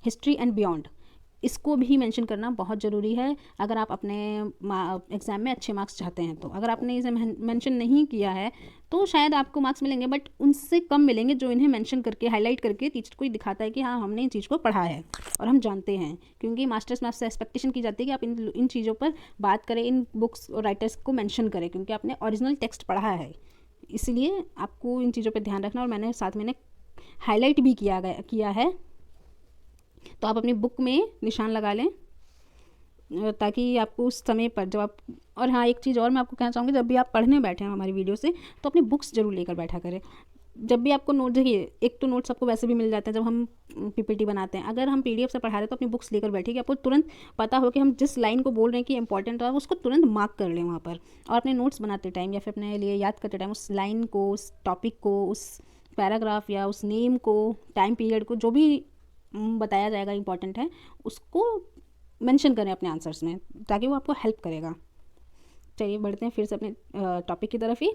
Speaker 1: हिस्ट्री एंड बियॉन्ड, इसको भी मेंशन करना बहुत ज़रूरी है अगर आप अपने एग्ज़ाम में अच्छे मार्क्स चाहते हैं। तो अगर आपने इसे मेंशन नहीं किया है तो शायद आपको मार्क्स मिलेंगे, बट उनसे कम मिलेंगे जो इन्हें मेंशन करके, हाईलाइट करके टीचर को दिखाता है कि हाँ हमने इन चीज़ को पढ़ा है और हम जानते हैं। क्योंकि मास्टर्स में आपसे एक्सपेक्टेशन की जाती है कि आप इन चीज़ों पर बात करें, इन बुक्स और राइटर्स को मेंशन करें, क्योंकि आपने ओरिजिनल टेक्स्ट पढ़ा है। इसलिए आपको इन चीज़ों पर ध्यान रखना, और मैंने साथ में हाईलाइट भी किया है, तो आप अपनी बुक में निशान लगा लें ताकि आपको उस समय पर जब आप, और हाँ एक चीज़ और मैं आपको कहना चाहूँगी, जब भी आप पढ़ने बैठे हैं हमारी वीडियो से, तो अपनी बुक्स जरूर लेकर बैठा करें। जब भी आपको नोट, देखिए एक तो नोट्स आपको वैसे भी मिल जाते हैं जब हम पीपीटी बनाते हैं, अगर हम पीडीएफ से पढ़ा रहे हैं तो अपनी बुक्स लेकर बैठिए कि आपको तुरंत पता हो कि हम जिस लाइन को बोल रहे हैं कि इंपॉर्टेंट है उसको तुरंत मार्क कर लें वहाँ पर, और अपने नोट्स बनाते टाइम या फिर अपने लिए याद करते टाइम उस लाइन को, उस टॉपिक को, उस पैराग्राफ या उस नेम को, टाइम पीरियड को, जो भी बताया जाएगा इंपॉर्टेंट है, उसको मेंशन करें अपने आंसर्स में, ताकि वो आपको हेल्प करेगा। चलिए बढ़ते हैं फिर से अपने टॉपिक की तरफ ही।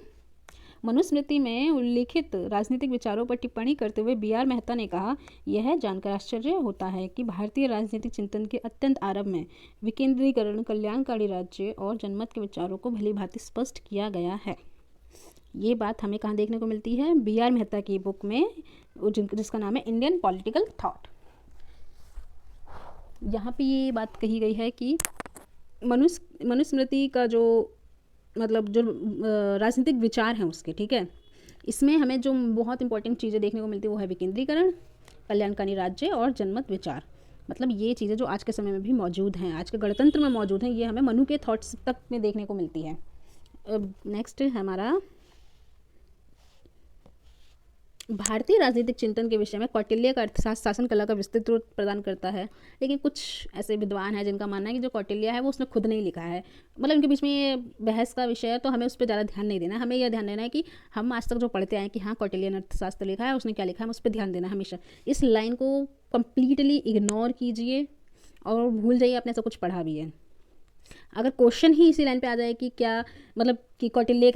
Speaker 1: मनुस्मृति में उल्लिखित राजनीतिक विचारों पर टिप्पणी करते हुए बी आर मेहता ने कहा, यह जानकर आश्चर्य होता है कि भारतीय राजनीतिक चिंतन के अत्यंत आरंभ में विकेंद्रीकरण, कल्याणकारी राज्य और जनमत के विचारों को भली भांति स्पष्ट किया गया है। ये बात हमें कहाँ देखने को मिलती है? बी आर मेहता की बुक में, जिसका नाम है इंडियन पॉलिटिकल थॉट। यहाँ पे ये बात कही गई है कि मनुस्मृति का जो, मतलब जो राजनीतिक विचार हैं उसके, ठीक है, इसमें हमें जो बहुत इंपॉर्टेंट चीज़ें देखने को मिलती है वो है विकेंद्रीकरण, कल्याणकारी राज्य और जनमत विचार। मतलब ये चीज़ें जो आज के समय में भी मौजूद हैं, आज के गणतंत्र में मौजूद हैं, ये हमें मनु के थॉट्स तक में देखने को मिलती है। नेक्स्ट है हमारा भारतीय राजनीतिक चिंतन के विषय में कौटिल्य का अर्थशास्त्र शासन कला का विस्तृत रूप प्रदान करता है। लेकिन कुछ ऐसे विद्वान हैं जिनका मानना है कि जो कौटिल्य है वो उसने खुद नहीं लिखा है, मतलब इनके बीच में ये बहस का विषय है, तो हमें उस पर ज़्यादा ध्यान नहीं देना है। हमें यह ध्यान देना है कि हम आज तक जो पढ़ते आए कि हाँ कौटिल्य ने अर्थशास्त्र लिखा है, उसने क्या लिखा है, उस पर ध्यान देना है हमेशा। इस लाइन को कम्प्लीटली इग्नोर कीजिए और भूल जाइए आपने ऐसा कुछ पढ़ा भी है। अगर क्वेश्चन ही इसी लाइन पे आ जाए कि क्या, मतलब कि कौटिल्य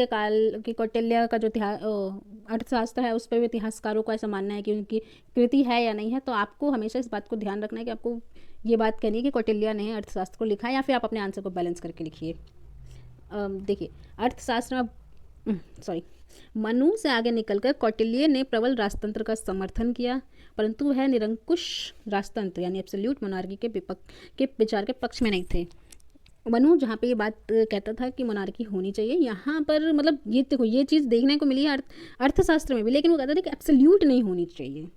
Speaker 1: का जो अर्थशास्त्र है उस पर भी इतिहासकारों को ऐसा मानना है कि उनकी कृति है या नहीं है, तो आपको हमेशा इस बात को ध्यान रखना है कि आपको ये बात कहनी है कि कौटिल्य ने अर्थशास्त्र को लिखा है, या फिर आप अपने आंसर को बैलेंस करके लिखिए। देखिए अर्थशास्त्र में सॉरी, मनु से आगे निकलकर कौटिल्य ने प्रबल राजतंत्र का समर्थन किया, परंतु वह निरंकुश राजतंत्र यानी एब्सोल्यूट मोनार्की के विचार के पक्ष में नहीं थे। मनु जहाँ पे ये बात कहता था कि मोनार्की होनी चाहिए, यहाँ पर मतलब ये देखो ये चीज़ देखने को मिली है अर्थशास्त्र में भी, लेकिन वो कहता था कि एब्सोल्यूट नहीं होनी चाहिए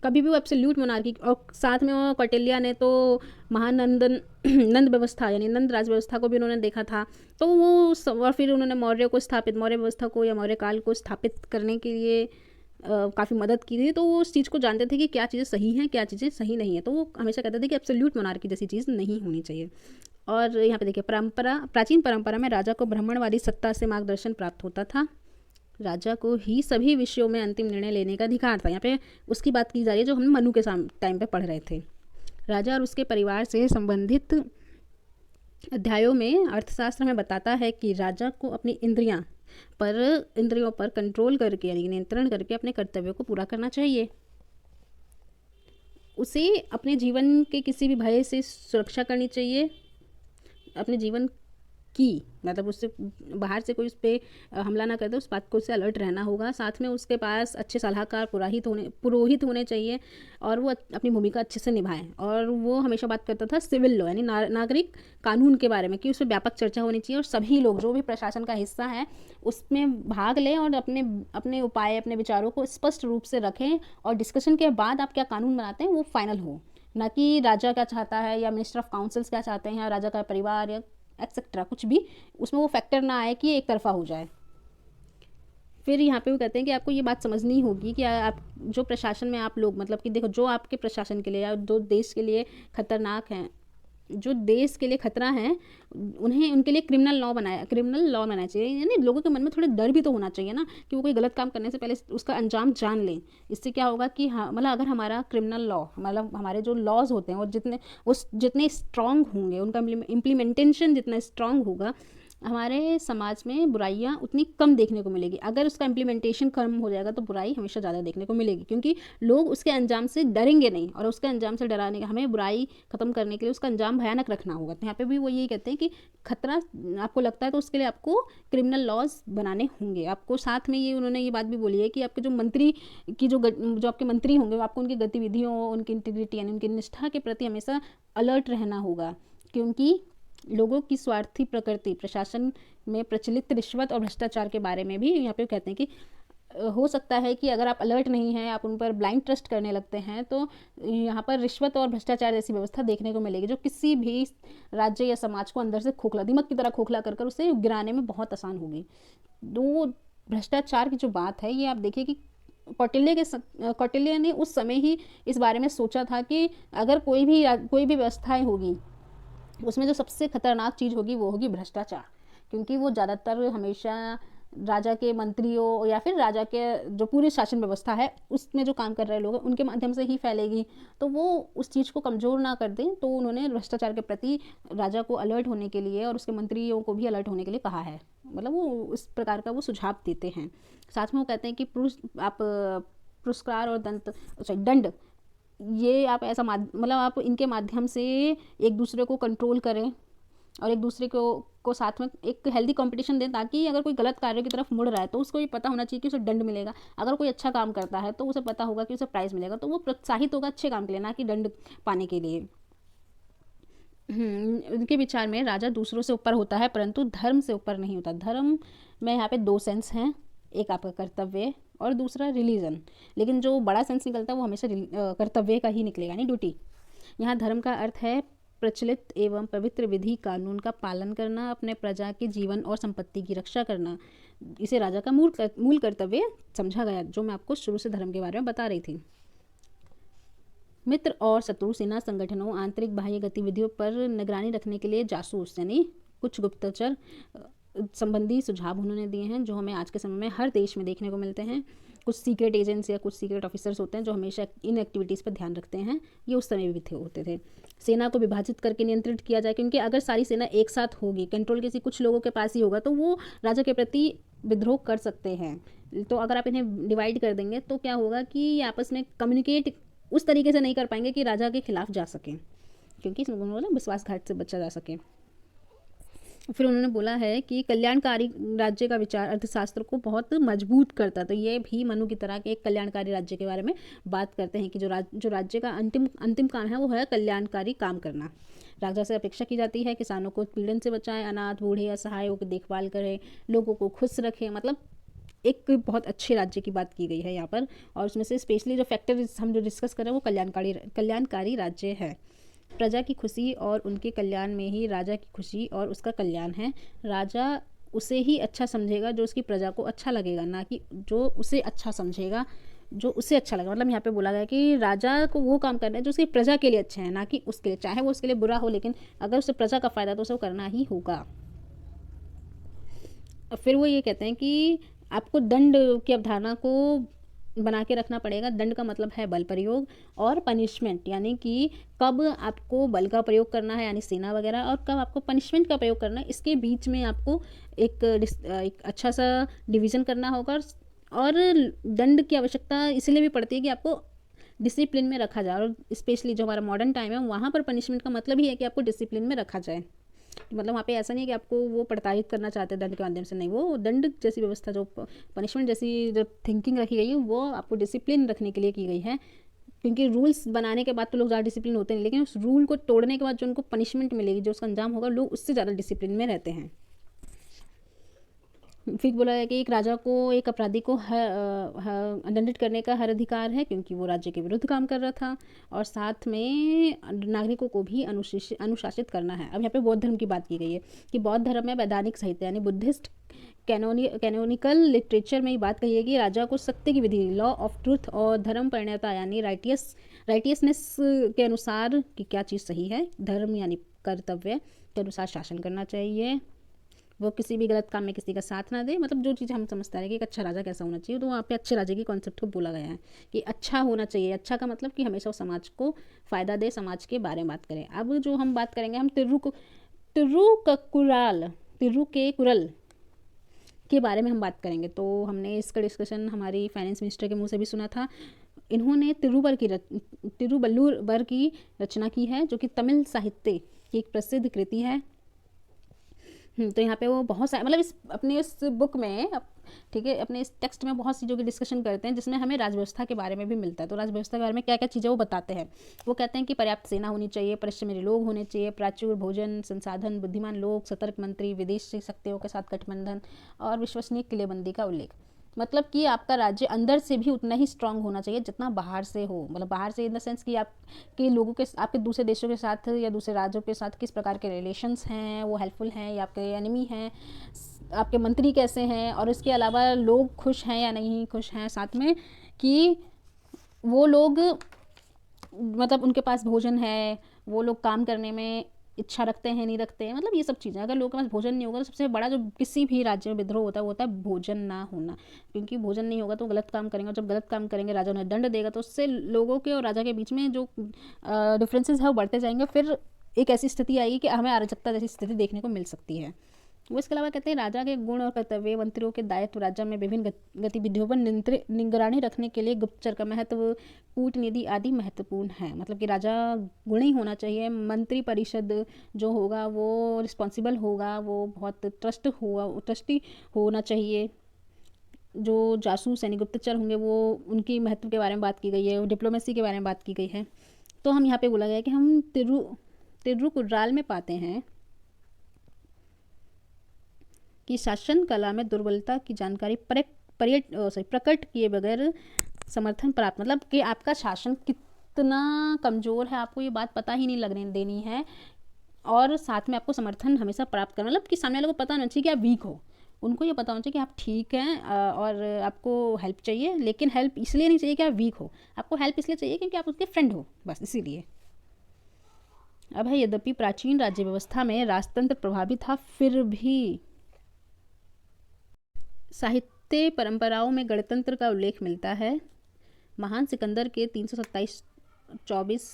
Speaker 1: कभी भी वो एब्सोल्यूट मोनार्की। और साथ में वो कौटिल्य ने तो महानंदन नंद व्यवस्था यानी नंद राज व्यवस्था को भी उन्होंने देखा था, तो वो और फिर उन्होंने मौर्य व्यवस्था को या मौर्य काल को स्थापित करने के लिए काफ़ी मदद की थी। तो वो उस चीज़ को जानते थे कि क्या चीज़ें सही हैं क्या चीज़ें सही नहीं है, तो वो हमेशा कहते थे कि एब्सोल्यूट मोनार्की जैसी चीज़ नहीं होनी चाहिए। और यहाँ पे देखिए प्राचीन परंपरा में राजा को ब्राह्मणवादी सत्ता से मार्गदर्शन प्राप्त होता था, राजा को ही सभी विषयों में अंतिम निर्णय लेने का अधिकार था। यहाँ पे उसकी बात की जा रही है जो हम मनु के टाइम पे पढ़ रहे थे। राजा और उसके परिवार से संबंधित अध्यायों में अर्थशास्त्र में बताता है कि राजा को अपनी इंद्रियों पर कंट्रोल करके यानी नियंत्रण करके अपने कर्तव्यों को पूरा करना चाहिए। उसे अपने जीवन के किसी भी भय से सुरक्षा करनी चाहिए, अपने जीवन की मतलब उससे बाहर से कोई उस पर हमला ना करते उस बात को उससे अलर्ट रहना होगा। साथ में उसके पास अच्छे सलाहकार पुरोहित होने चाहिए और वो अपनी भूमिका अच्छे से निभाएं। और वो हमेशा बात करता था सिविल लॉ यानी नागरिक कानून के बारे में कि उस पर व्यापक चर्चा होनी चाहिए और सभी लोग जो भी प्रशासन का हिस्सा है उसमें भाग लें और अपने उपाय अपने विचारों को स्पष्ट रूप से रखें और डिस्कशन के बाद आप क्या कानून बनाते हैं वो फाइनल हो, ना कि राजा क्या चाहता है या मिनिस्टर ऑफ काउंसिल्स क्या चाहते हैं या राजा का परिवार या एक्सेट्रा कुछ भी उसमें वो फैक्टर ना आए कि एक तरफा हो जाए। फिर यहाँ पे वो कहते हैं कि आपको ये बात समझनी होगी कि आप जो प्रशासन में आप लोग मतलब कि देखो जो आपके प्रशासन के लिए या जो देश के लिए खतरनाक हैं जो देश के लिए खतरा है उन्हें उनके लिए क्रिमिनल लॉ बनाना चाहिए। यानी लोगों के मन में थोड़ा डर भी तो होना चाहिए ना कि वो कोई गलत काम करने से पहले उसका अंजाम जान लें। इससे क्या होगा कि हाँ मतलब अगर हमारा क्रिमिनल लॉ मतलब हमारे जो लॉज होते हैं वो जितने स्ट्रांग होंगे उनका इम्प्लीमेंटेशन जितना स्ट्रांग होगा हमारे समाज में बुराइयाँ उतनी कम देखने को मिलेगी। अगर उसका इम्प्लीमेंटेशन कम हो जाएगा तो बुराई हमेशा ज़्यादा देखने को मिलेगी क्योंकि लोग उसके अंजाम से डरेंगे नहीं और उसके अंजाम से डराने का हमें बुराई ख़त्म करने के लिए उसका अंजाम भयानक रखना होगा। तो यहाँ पे भी वो यही कहते हैं कि खतरा आपको लगता है तो उसके लिए आपको क्रिमिनल लॉज बनाने होंगे। आपको साथ में ये उन्होंने ये बात भी बोली है कि आपके जो मंत्री की जो आपके मंत्री होंगे आपको उनकी गतिविधियों उनकी इंटीग्रिटी यानी उनकी निष्ठा के प्रति हमेशा अलर्ट रहना होगा क्योंकि लोगों की स्वार्थी प्रकृति प्रशासन में प्रचलित रिश्वत और भ्रष्टाचार के बारे में भी यहाँ पे कहते हैं कि हो सकता है कि अगर आप अलर्ट नहीं हैं आप उन पर ब्लाइंड ट्रस्ट करने लगते हैं तो यहाँ पर रिश्वत और भ्रष्टाचार जैसी व्यवस्था देखने को मिलेगी जो किसी भी राज्य या समाज को अंदर से खोखला दीमक की तरह खोखला कर उसे गिराने में बहुत आसान होगी। तो भ्रष्टाचार की जो बात है ये आप देखिए कि कौटिल्य ने उस समय ही इस बारे में सोचा था कि अगर कोई भी व्यवस्थाएं होगी उसमें जो सबसे खतरनाक चीज़ होगी वो होगी भ्रष्टाचार क्योंकि वो ज़्यादातर हमेशा राजा के मंत्रियों या फिर राजा के जो पूरी शासन व्यवस्था है उसमें जो काम कर रहे लोग हैं उनके माध्यम से ही फैलेगी। तो वो उस चीज़ को कमज़ोर ना कर दें तो उन्होंने भ्रष्टाचार के प्रति राजा को अलर्ट होने के लिए और उसके मंत्रियों को भी अलर्ट होने के लिए कहा है। मतलब वो इस प्रकार का वो सुझाव देते हैं। साथ में वो कहते हैं कि पुरस्कार और दंड ये आप ऐसा मतलब आप इनके माध्यम से एक दूसरे को कंट्रोल करें और एक दूसरे को साथ में एक हेल्दी कंपटीशन दें ताकि अगर कोई गलत कार्य की तरफ मुड़ रहा है तो उसको ये पता होना चाहिए कि उसे दंड मिलेगा। अगर कोई अच्छा काम करता है तो उसे पता होगा कि उसे प्राइज़ मिलेगा तो वो प्रोत्साहित होगा अच्छे काम के लिए ना कि दंड पाने के लिए। उनके विचार में राजा दूसरों से ऊपर होता है परंतु धर्म से ऊपर नहीं होता। धर्म में यहाँ पे दो सेंस हैं, एक आपका कर्तव्य और दूसरा रिलीजन, लेकिन जो बड़ा सेंस निकलता है वो हमेशा कर्तव्य का ही निकलेगा यानी ड्यूटी। यहाँ धर्म का अर्थ है प्रचलित एवं पवित्र विधि कानून का पालन करना, अपने प्रजा के जीवन और संपत्ति की रक्षा करना। इसे राजा का मूल कर्तव्य समझा गया जो मैं आपको शुरू से धर्म के बारे में बता रही थी। मित्र और शत्रु सेना संगठनों आंतरिक बाह्य गतिविधियों पर निगरानी रखने के लिए जासूस यानी कुछ गुप्तचर संबंधी सुझाव उन्होंने दिए हैं जो हमें आज के समय में हर देश में देखने को मिलते हैं। कुछ सीक्रेट एजेंट्स या कुछ सीक्रेट ऑफिसर्स होते हैं जो हमेशा इन एक्टिविटीज़ पर ध्यान रखते हैं। ये उस समय भी होते थे। सेना को विभाजित करके नियंत्रित किया जाए क्योंकि अगर सारी सेना एक साथ होगी कंट्रोल किसी कुछ लोगों के पास ही होगा तो वो राजा के प्रति विद्रोह कर सकते हैं। तो अगर आप इन्हें डिवाइड कर देंगे तो क्या होगा कि ये आपस में कम्युनिकेट उस तरीके से नहीं कर पाएंगे कि राजा के खिलाफ जा सकें क्योंकि विश्वासघात से बचा जा सके। फिर उन्होंने बोला है कि कल्याणकारी राज्य का विचार अर्थशास्त्र को बहुत मजबूत करता है। तो ये भी मनु की तरह के एक कल्याणकारी राज्य के बारे में बात करते हैं कि जो राज्य का अंतिम अंतिम काम है वो है कल्याणकारी काम करना। राजा से अपेक्षा की जाती है किसानों को पीड़न से बचाएं, अनाथ बूढ़े असहायों की देखभाल करें, लोगों को खुश रखें। मतलब एक बहुत अच्छे राज्य की बात की गई है यहाँ पर। और उसमें से स्पेशली जो फैक्टर हम जो डिस्कस कर रहे हैं वो कल्याणकारी राज्य है। प्रजा की खुशी और उनके कल्याण में ही राजा की खुशी और उसका कल्याण है। राजा उसे ही अच्छा समझेगा जो उसकी प्रजा को अच्छा लगेगा, ना कि जो उसे अच्छा समझेगा जो उसे अच्छा लगेगा। मतलब यहाँ पे बोला गया कि राजा को वो काम करना है जो उसकी प्रजा के लिए अच्छा है, ना कि उसके लिए, चाहे वो उसके लिए बुरा हो, लेकिन अगर उसे प्रजा का फ़ायदा तो उसे वो करना ही होगा। फिर वो ये कहते हैं कि आपको दंड की अवधारणा को बना के रखना पड़ेगा। दंड का मतलब है बल प्रयोग, और पनिशमेंट यानी कि कब आपको बल का प्रयोग करना है यानी सेना वगैरह, और कब आपको पनिशमेंट का प्रयोग करना है, इसके बीच में आपको एक अच्छा सा डिवीज़न करना होगा। और दंड की आवश्यकता इसलिए भी पड़ती है कि आपको डिसिप्लिन में रखा जाए। और स्पेशली जो हमारा मॉडर्न टाइम है वहाँ पर पनिशमेंट का मतलब ही है कि आपको डिसिप्लिन में रखा जाए। मतलब वहाँ पे ऐसा नहीं है कि आपको वो प्रताड़ित करना चाहते हैं दंड के माध्यम से, नहीं, वो दंड जैसी व्यवस्था, जो पनिशमेंट जैसी जो थिंकिंग रखी गई है वो आपको डिसिप्लिन रखने के लिए की गई है। क्योंकि रूल्स बनाने के बाद तो लोग ज़्यादा डिसिप्लिन होते हैं, लेकिन उस रूल को तोड़ने के बाद जो उनको पनिशमेंट मिलेगी, जो उसका अंजाम होगा, लोग उससे ज़्यादा डिसिप्लिन में रहते हैं। फिर बोला है कि एक राजा को एक अपराधी को दंडित करने का हर अधिकार है, क्योंकि वो राज्य के विरुद्ध काम कर रहा था, और साथ में नागरिकों को भी अनुशासित करना है। अब यहाँ पे बौद्ध धर्म की बात की गई है कि बौद्ध धर्म में वैधानिक साहित्य यानी बुद्धिस्ट कैनोनिकल लिटरेचर में ये बात कही है कि राजा को सत्य की विधि, लॉ ऑफ ट्रूथ, और धर्म परिणयता यानी राइटियसनेस के अनुसार कि क्या चीज़ सही है, धर्म यानी कर्तव्य के अनुसार शासन करना चाहिए। वो किसी भी गलत काम में किसी का साथ ना दे। मतलब जो चीज़ हम समझते हैं कि एक अच्छा राजा कैसा होना चाहिए, तो वहाँ पे अच्छे राजा की कॉन्सेप्ट को बोला गया है कि अच्छा होना चाहिए। अच्छा का मतलब कि हमेशा वो समाज को फ़ायदा दे, समाज के बारे में बात करें। अब जो हम बात करेंगे, हम तिरु के कुरल के बारे में हम बात करेंगे। तो हमने इसका डिस्कशन हमारी फाइनेंस मिनिस्टर के मुंह से भी सुना था। इन्होंने तिरुवल्लुवर की रचना की है, जो कि तमिल साहित्य की एक प्रसिद्ध कृति है। तो यहाँ पे वो बहुत सारे, मतलब इस बुक में, ठीक है, अपने इस टेक्स्ट में बहुत सी चीज़ों की डिस्कशन करते हैं, जिसमें हमें राजव्यवस्था के बारे में भी मिलता है। तो राजव्यवस्था के बारे में क्या क्या चीज़ें वो बताते हैं। वो कहते हैं कि पर्याप्त सेना होनी चाहिए, परिश्रमी लोग होने चाहिए, प्राचुर भोजन संसाधन, बुद्धिमान लोग, सतर्क मंत्री, विदेशी शक्तियों के साथ गठबंधन, और विश्वसनीय किलेबंदी का उल्लेख। मतलब कि आपका राज्य अंदर से भी उतना ही स्ट्रांग होना चाहिए जितना बाहर से हो। मतलब बाहर से इन द सेंस कि आपके लोगों के, आपके दूसरे देशों के साथ या दूसरे राज्यों के साथ किस प्रकार के रिलेशंस हैं, वो हेल्पफुल हैं या आपके एनिमी हैं, आपके मंत्री कैसे हैं, और इसके अलावा लोग खुश हैं या नहीं खुश हैं, साथ में कि वो लोग, मतलब उनके पास भोजन है, वो लोग काम करने में इच्छा रखते हैं नहीं रखते हैं। मतलब ये सब चीज़ें, अगर लोगों के पास भोजन नहीं होगा तो सबसे बड़ा जो किसी भी राज्य में विद्रोह होता है वो होता है भोजन ना होना। क्योंकि भोजन नहीं होगा तो गलत काम करेंगे, और जब गलत काम करेंगे राजा उन्हें दंड देगा, तो उससे लोगों के और राजा के बीच में जो डिफरेंसेस है वो बढ़ते जाएंगे। फिर एक ऐसी स्थिति आएगी कि हमें अराजकता जैसी स्थिति देखने को मिल सकती है। वो इसके अलावा कहते हैं राजा के गुण और कर्तव्य, मंत्रियों के दायित्व, राज्य में विभिन्न गतिविधियों पर निगरानी रखने के लिए गुप्तचर का महत्व, कूटनीति आदि महत्वपूर्ण है। मतलब कि राजा गुणी होना चाहिए, मंत्री परिषद जो होगा वो रिस्पॉन्सिबल होगा, वो बहुत ट्रस्टी होना चाहिए। जो जासूस यानी गुप्तचर होंगे वो, उनकी महत्व के बारे में बात की गई है, डिप्लोमेसी के बारे में बात की गई है। तो हम यहाँ पे बोला गया कि हम तिरुकुर्राल में पाते हैं कि शासन कला में दुर्बलता की जानकारी प्रकट किए बगैर समर्थन प्राप्त। मतलब कि आपका शासन कितना कमज़ोर है आपको ये बात पता ही नहीं लगने देनी है, और साथ में आपको समर्थन हमेशा प्राप्त करना, मतलब कि सामने वाले को पता होना चाहिए कि आप वीक हो, उनको ये पता होना चाहिए कि आप ठीक हैं, और आपको हेल्प चाहिए, लेकिन हेल्प इसलिए नहीं चाहिए कि आप वीक हो, आपको हेल्प इसलिए चाहिए क्योंकि आप उसके फ्रेंड हो, बस इसीलिए। अब है, यद्यपि प्राचीन राज्य व्यवस्था में राजतंत्र प्रभावी था, फिर भी साहित्य परंपराओं में गणतंत्र का उल्लेख मिलता है। महान सिकंदर के 327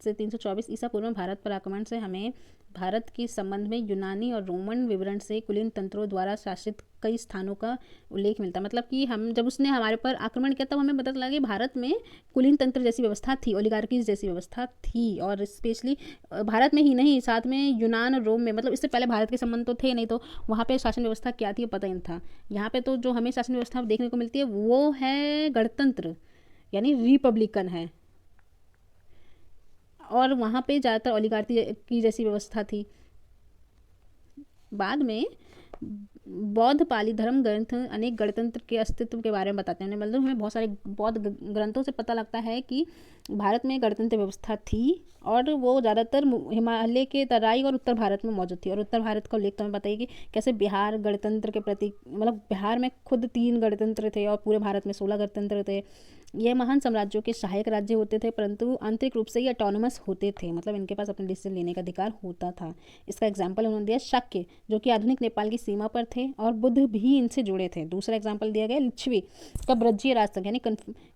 Speaker 1: से 324 ईसा पूर्व में भारत पर आक्रमण से हमें भारत के संबंध में यूनानी और रोमन विवरण से कुलीन तंत्रों द्वारा शासित कई स्थानों का उल्लेख मिलता है। मतलब कि हम जब उसने हमारे पर आक्रमण किया तब हमें पता चला कि भारत में कुलीन तंत्र जैसी व्यवस्था थी, ओलिगार्कीज जैसी व्यवस्था थी, और स्पेशली भारत में ही नहीं, साथ में यूनान और रोम में, मतलब इससे पहले भारत के संबंध तो थे नहीं, तो वहाँ पे शासन व्यवस्था क्या थी पता ही नहीं था। यहाँ पे तो जो हमें शासन व्यवस्था देखने को मिलती है वो है गणतंत्र, यानी रिपब्लिकन है, और वहाँ पे ज़्यादातर ओलिगार्की की जैसी व्यवस्था थी। बाद में बौद्ध पाली धर्म ग्रंथ अनेक गणतंत्र के अस्तित्व के बारे में बताते हैं। मतलब हमें बहुत सारे बौद्ध ग्रंथों से पता लगता है कि भारत में गणतंत्र व्यवस्था थी, और वो ज़्यादातर हिमालय के तराई और उत्तर भारत में मौजूद थी। और उत्तर भारत का उल्लेख तो हमें बताइए कि कैसे बिहार गणतंत्र के प्रति, मतलब बिहार में खुद 3 गणतंत्र थे और पूरे भारत में 16 गणतंत्र थे। ये महान साम्राज्यों के सहायक राज्य होते थे, परंतु आंतरिक रूप से ये ऑटोनोमस होते थे, मतलब इनके पास अपने डिसीजन लेने का अधिकार होता था। इसका एग्जाम्पल उन्होंने दिया शाक्य, जो कि आधुनिक नेपाल की सीमा पर थे, और बुद्ध भी इनसे जुड़े थे। दूसरा एग्जाम्पल दिया गया लिच्छवी का ब्रजीय राजतंत्र, यानी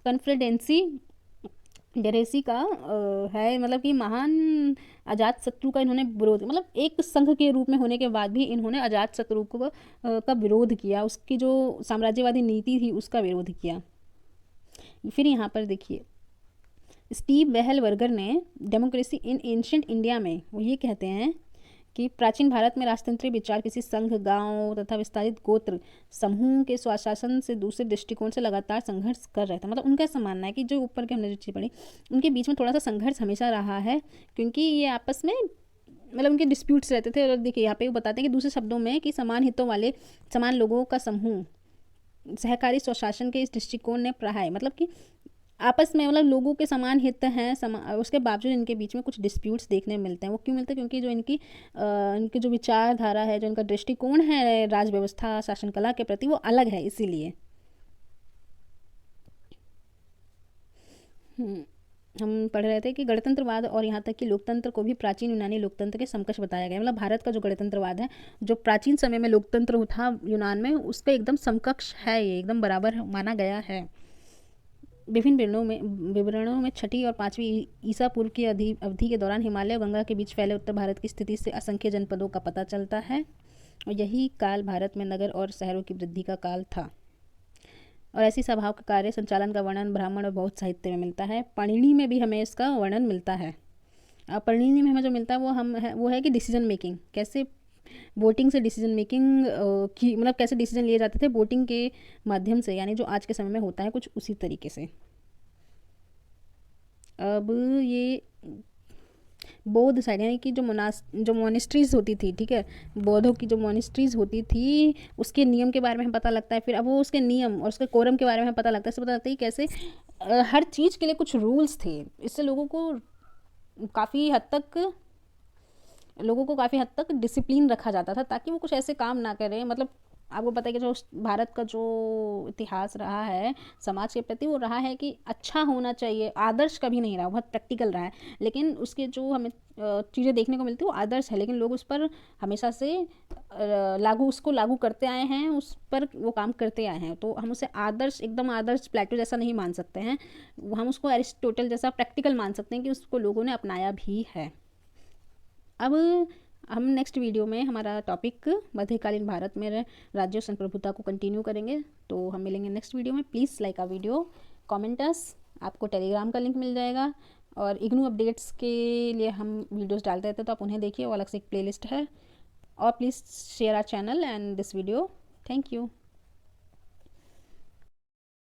Speaker 1: कन्फ्रेडेंसी डेरेसी का है, मतलब कि महान अजात शत्रु का इन्होंने विरोध, मतलब एक संघ के रूप में होने के बाद भी इन्होंने अजात शत्रु को का विरोध किया, उसकी जो साम्राज्यवादी नीति थी उसका विरोध किया। फिर यहाँ पर देखिए स्टीव वेहलवर्गर ने डेमोक्रेसी इन एंशिएंट इंडिया में वो ये कहते हैं कि प्राचीन भारत में राजतंत्रीय विचार किसी संघ, गांव तथा विस्तारित गोत्र समूह के स्वशासन से दूसरे दृष्टिकोण से लगातार संघर्ष कर रहे थे। मतलब उनका ऐसा मानना है कि जो ऊपर के हमने जो चीज़ पढ़ी उनके बीच में थोड़ा सा संघर्ष हमेशा रहा है, क्योंकि ये आपस में मतलब उनके डिस्प्यूट्स रहते थे। और देखिए यहाँ पे वो बताते हैं कि दूसरे शब्दों में कि समान हितों वाले समान लोगों का समूह सहकारी स्वशासन के इस दृष्टिकोण ने पढ़ाए, मतलब कि आपस में मतलब लोगों के समान हित हैं, उसके बावजूद इनके बीच में कुछ डिस्प्यूट्स देखने मिलते हैं। वो क्यों मिलते हैं? क्योंकि जो इनकी जो विचारधारा है, जो इनका दृष्टिकोण है राज व्यवस्था शासन कला के प्रति, वो अलग है, इसीलिए। हम पढ़ रहे थे कि गणतंत्रवाद और यहाँ तक कि लोकतंत्र को भी प्राचीन यूनानी लोकतंत्र के समकक्ष बताया गया। मतलब भारत का जो गणतंत्रवाद है, जो प्राचीन समय में लोकतंत्र था यूनान में, उसका एकदम समकक्ष है, ये एकदम बराबर माना गया है। विभिन्न विवरणों में 6वीं और 5वीं ईसा पूर्व की अवधि के दौरान हिमालय और गंगा के बीच फैले उत्तर भारत की स्थिति से असंख्य जनपदों का पता चलता है, और यही काल भारत में नगर और शहरों की वृद्धि का काल था। और ऐसी सभाओं के कार्य संचालन का वर्णन ब्राह्मण और बौद्ध साहित्य में मिलता है। पाणिनि में भी हमें इसका वर्णन मिलता है। पाणिनि में हमें जो मिलता है वो है कि डिसीजन मेकिंग, कैसे वोटिंग से डिसीजन मेकिंग की, मतलब कैसे डिसीजन लिए जाते थे वोटिंग के माध्यम से, यानी जो आज के समय में होता है कुछ उसी तरीके से। अब ये बौद्ध साइड, यानी कि जो मोनेस्ट्रीज होती थी, ठीक है, बौद्धों की जो मोनेस्ट्रीज होती थी उसके नियम के बारे में हमें पता लगता है। फिर अब वो उसके नियम और उसके कोरम के बारे में हमें पता लगता है। इससे पता लगता है कि कैसे हर चीज़ के लिए कुछ रूल्स थे। इससे लोगों को काफ़ी हद तक डिसिप्लिन रखा जाता था, ताकि वो कुछ ऐसे काम ना करें। मतलब आपको पता है कि जो भारत का जो इतिहास रहा है समाज के प्रति, वो रहा है कि अच्छा होना चाहिए, आदर्श कभी नहीं रहा, बहुत प्रैक्टिकल रहा है। लेकिन उसके जो हमें चीज़ें देखने को मिलती है वो आदर्श है, लेकिन लोग उस पर हमेशा से उसको लागू करते आए हैं, उस पर वो काम करते आए हैं। तो हम उसे आदर्श, एकदम आदर्श प्लेटो जैसा नहीं मान सकते हैं, हम उसको अरिस्टोटल जैसा प्रैक्टिकल मान सकते हैं कि उसको लोगों ने अपनाया भी है। अब हम नेक्स्ट वीडियो में हमारा टॉपिक मध्यकालीन भारत में राज्य संप्रभुता को कंटिन्यू करेंगे। तो हम मिलेंगे नेक्स्ट वीडियो में। Please like a video, comment us. आपको टेलीग्राम का लिंक मिल जाएगा, और इग्नू अपडेट्स के लिए हम वीडियोस डालते रहते हैं, तो आप उन्हें देखिए, वो अलग से एक प्लेलिस्ट है। और please share our channel and this video. Thank you.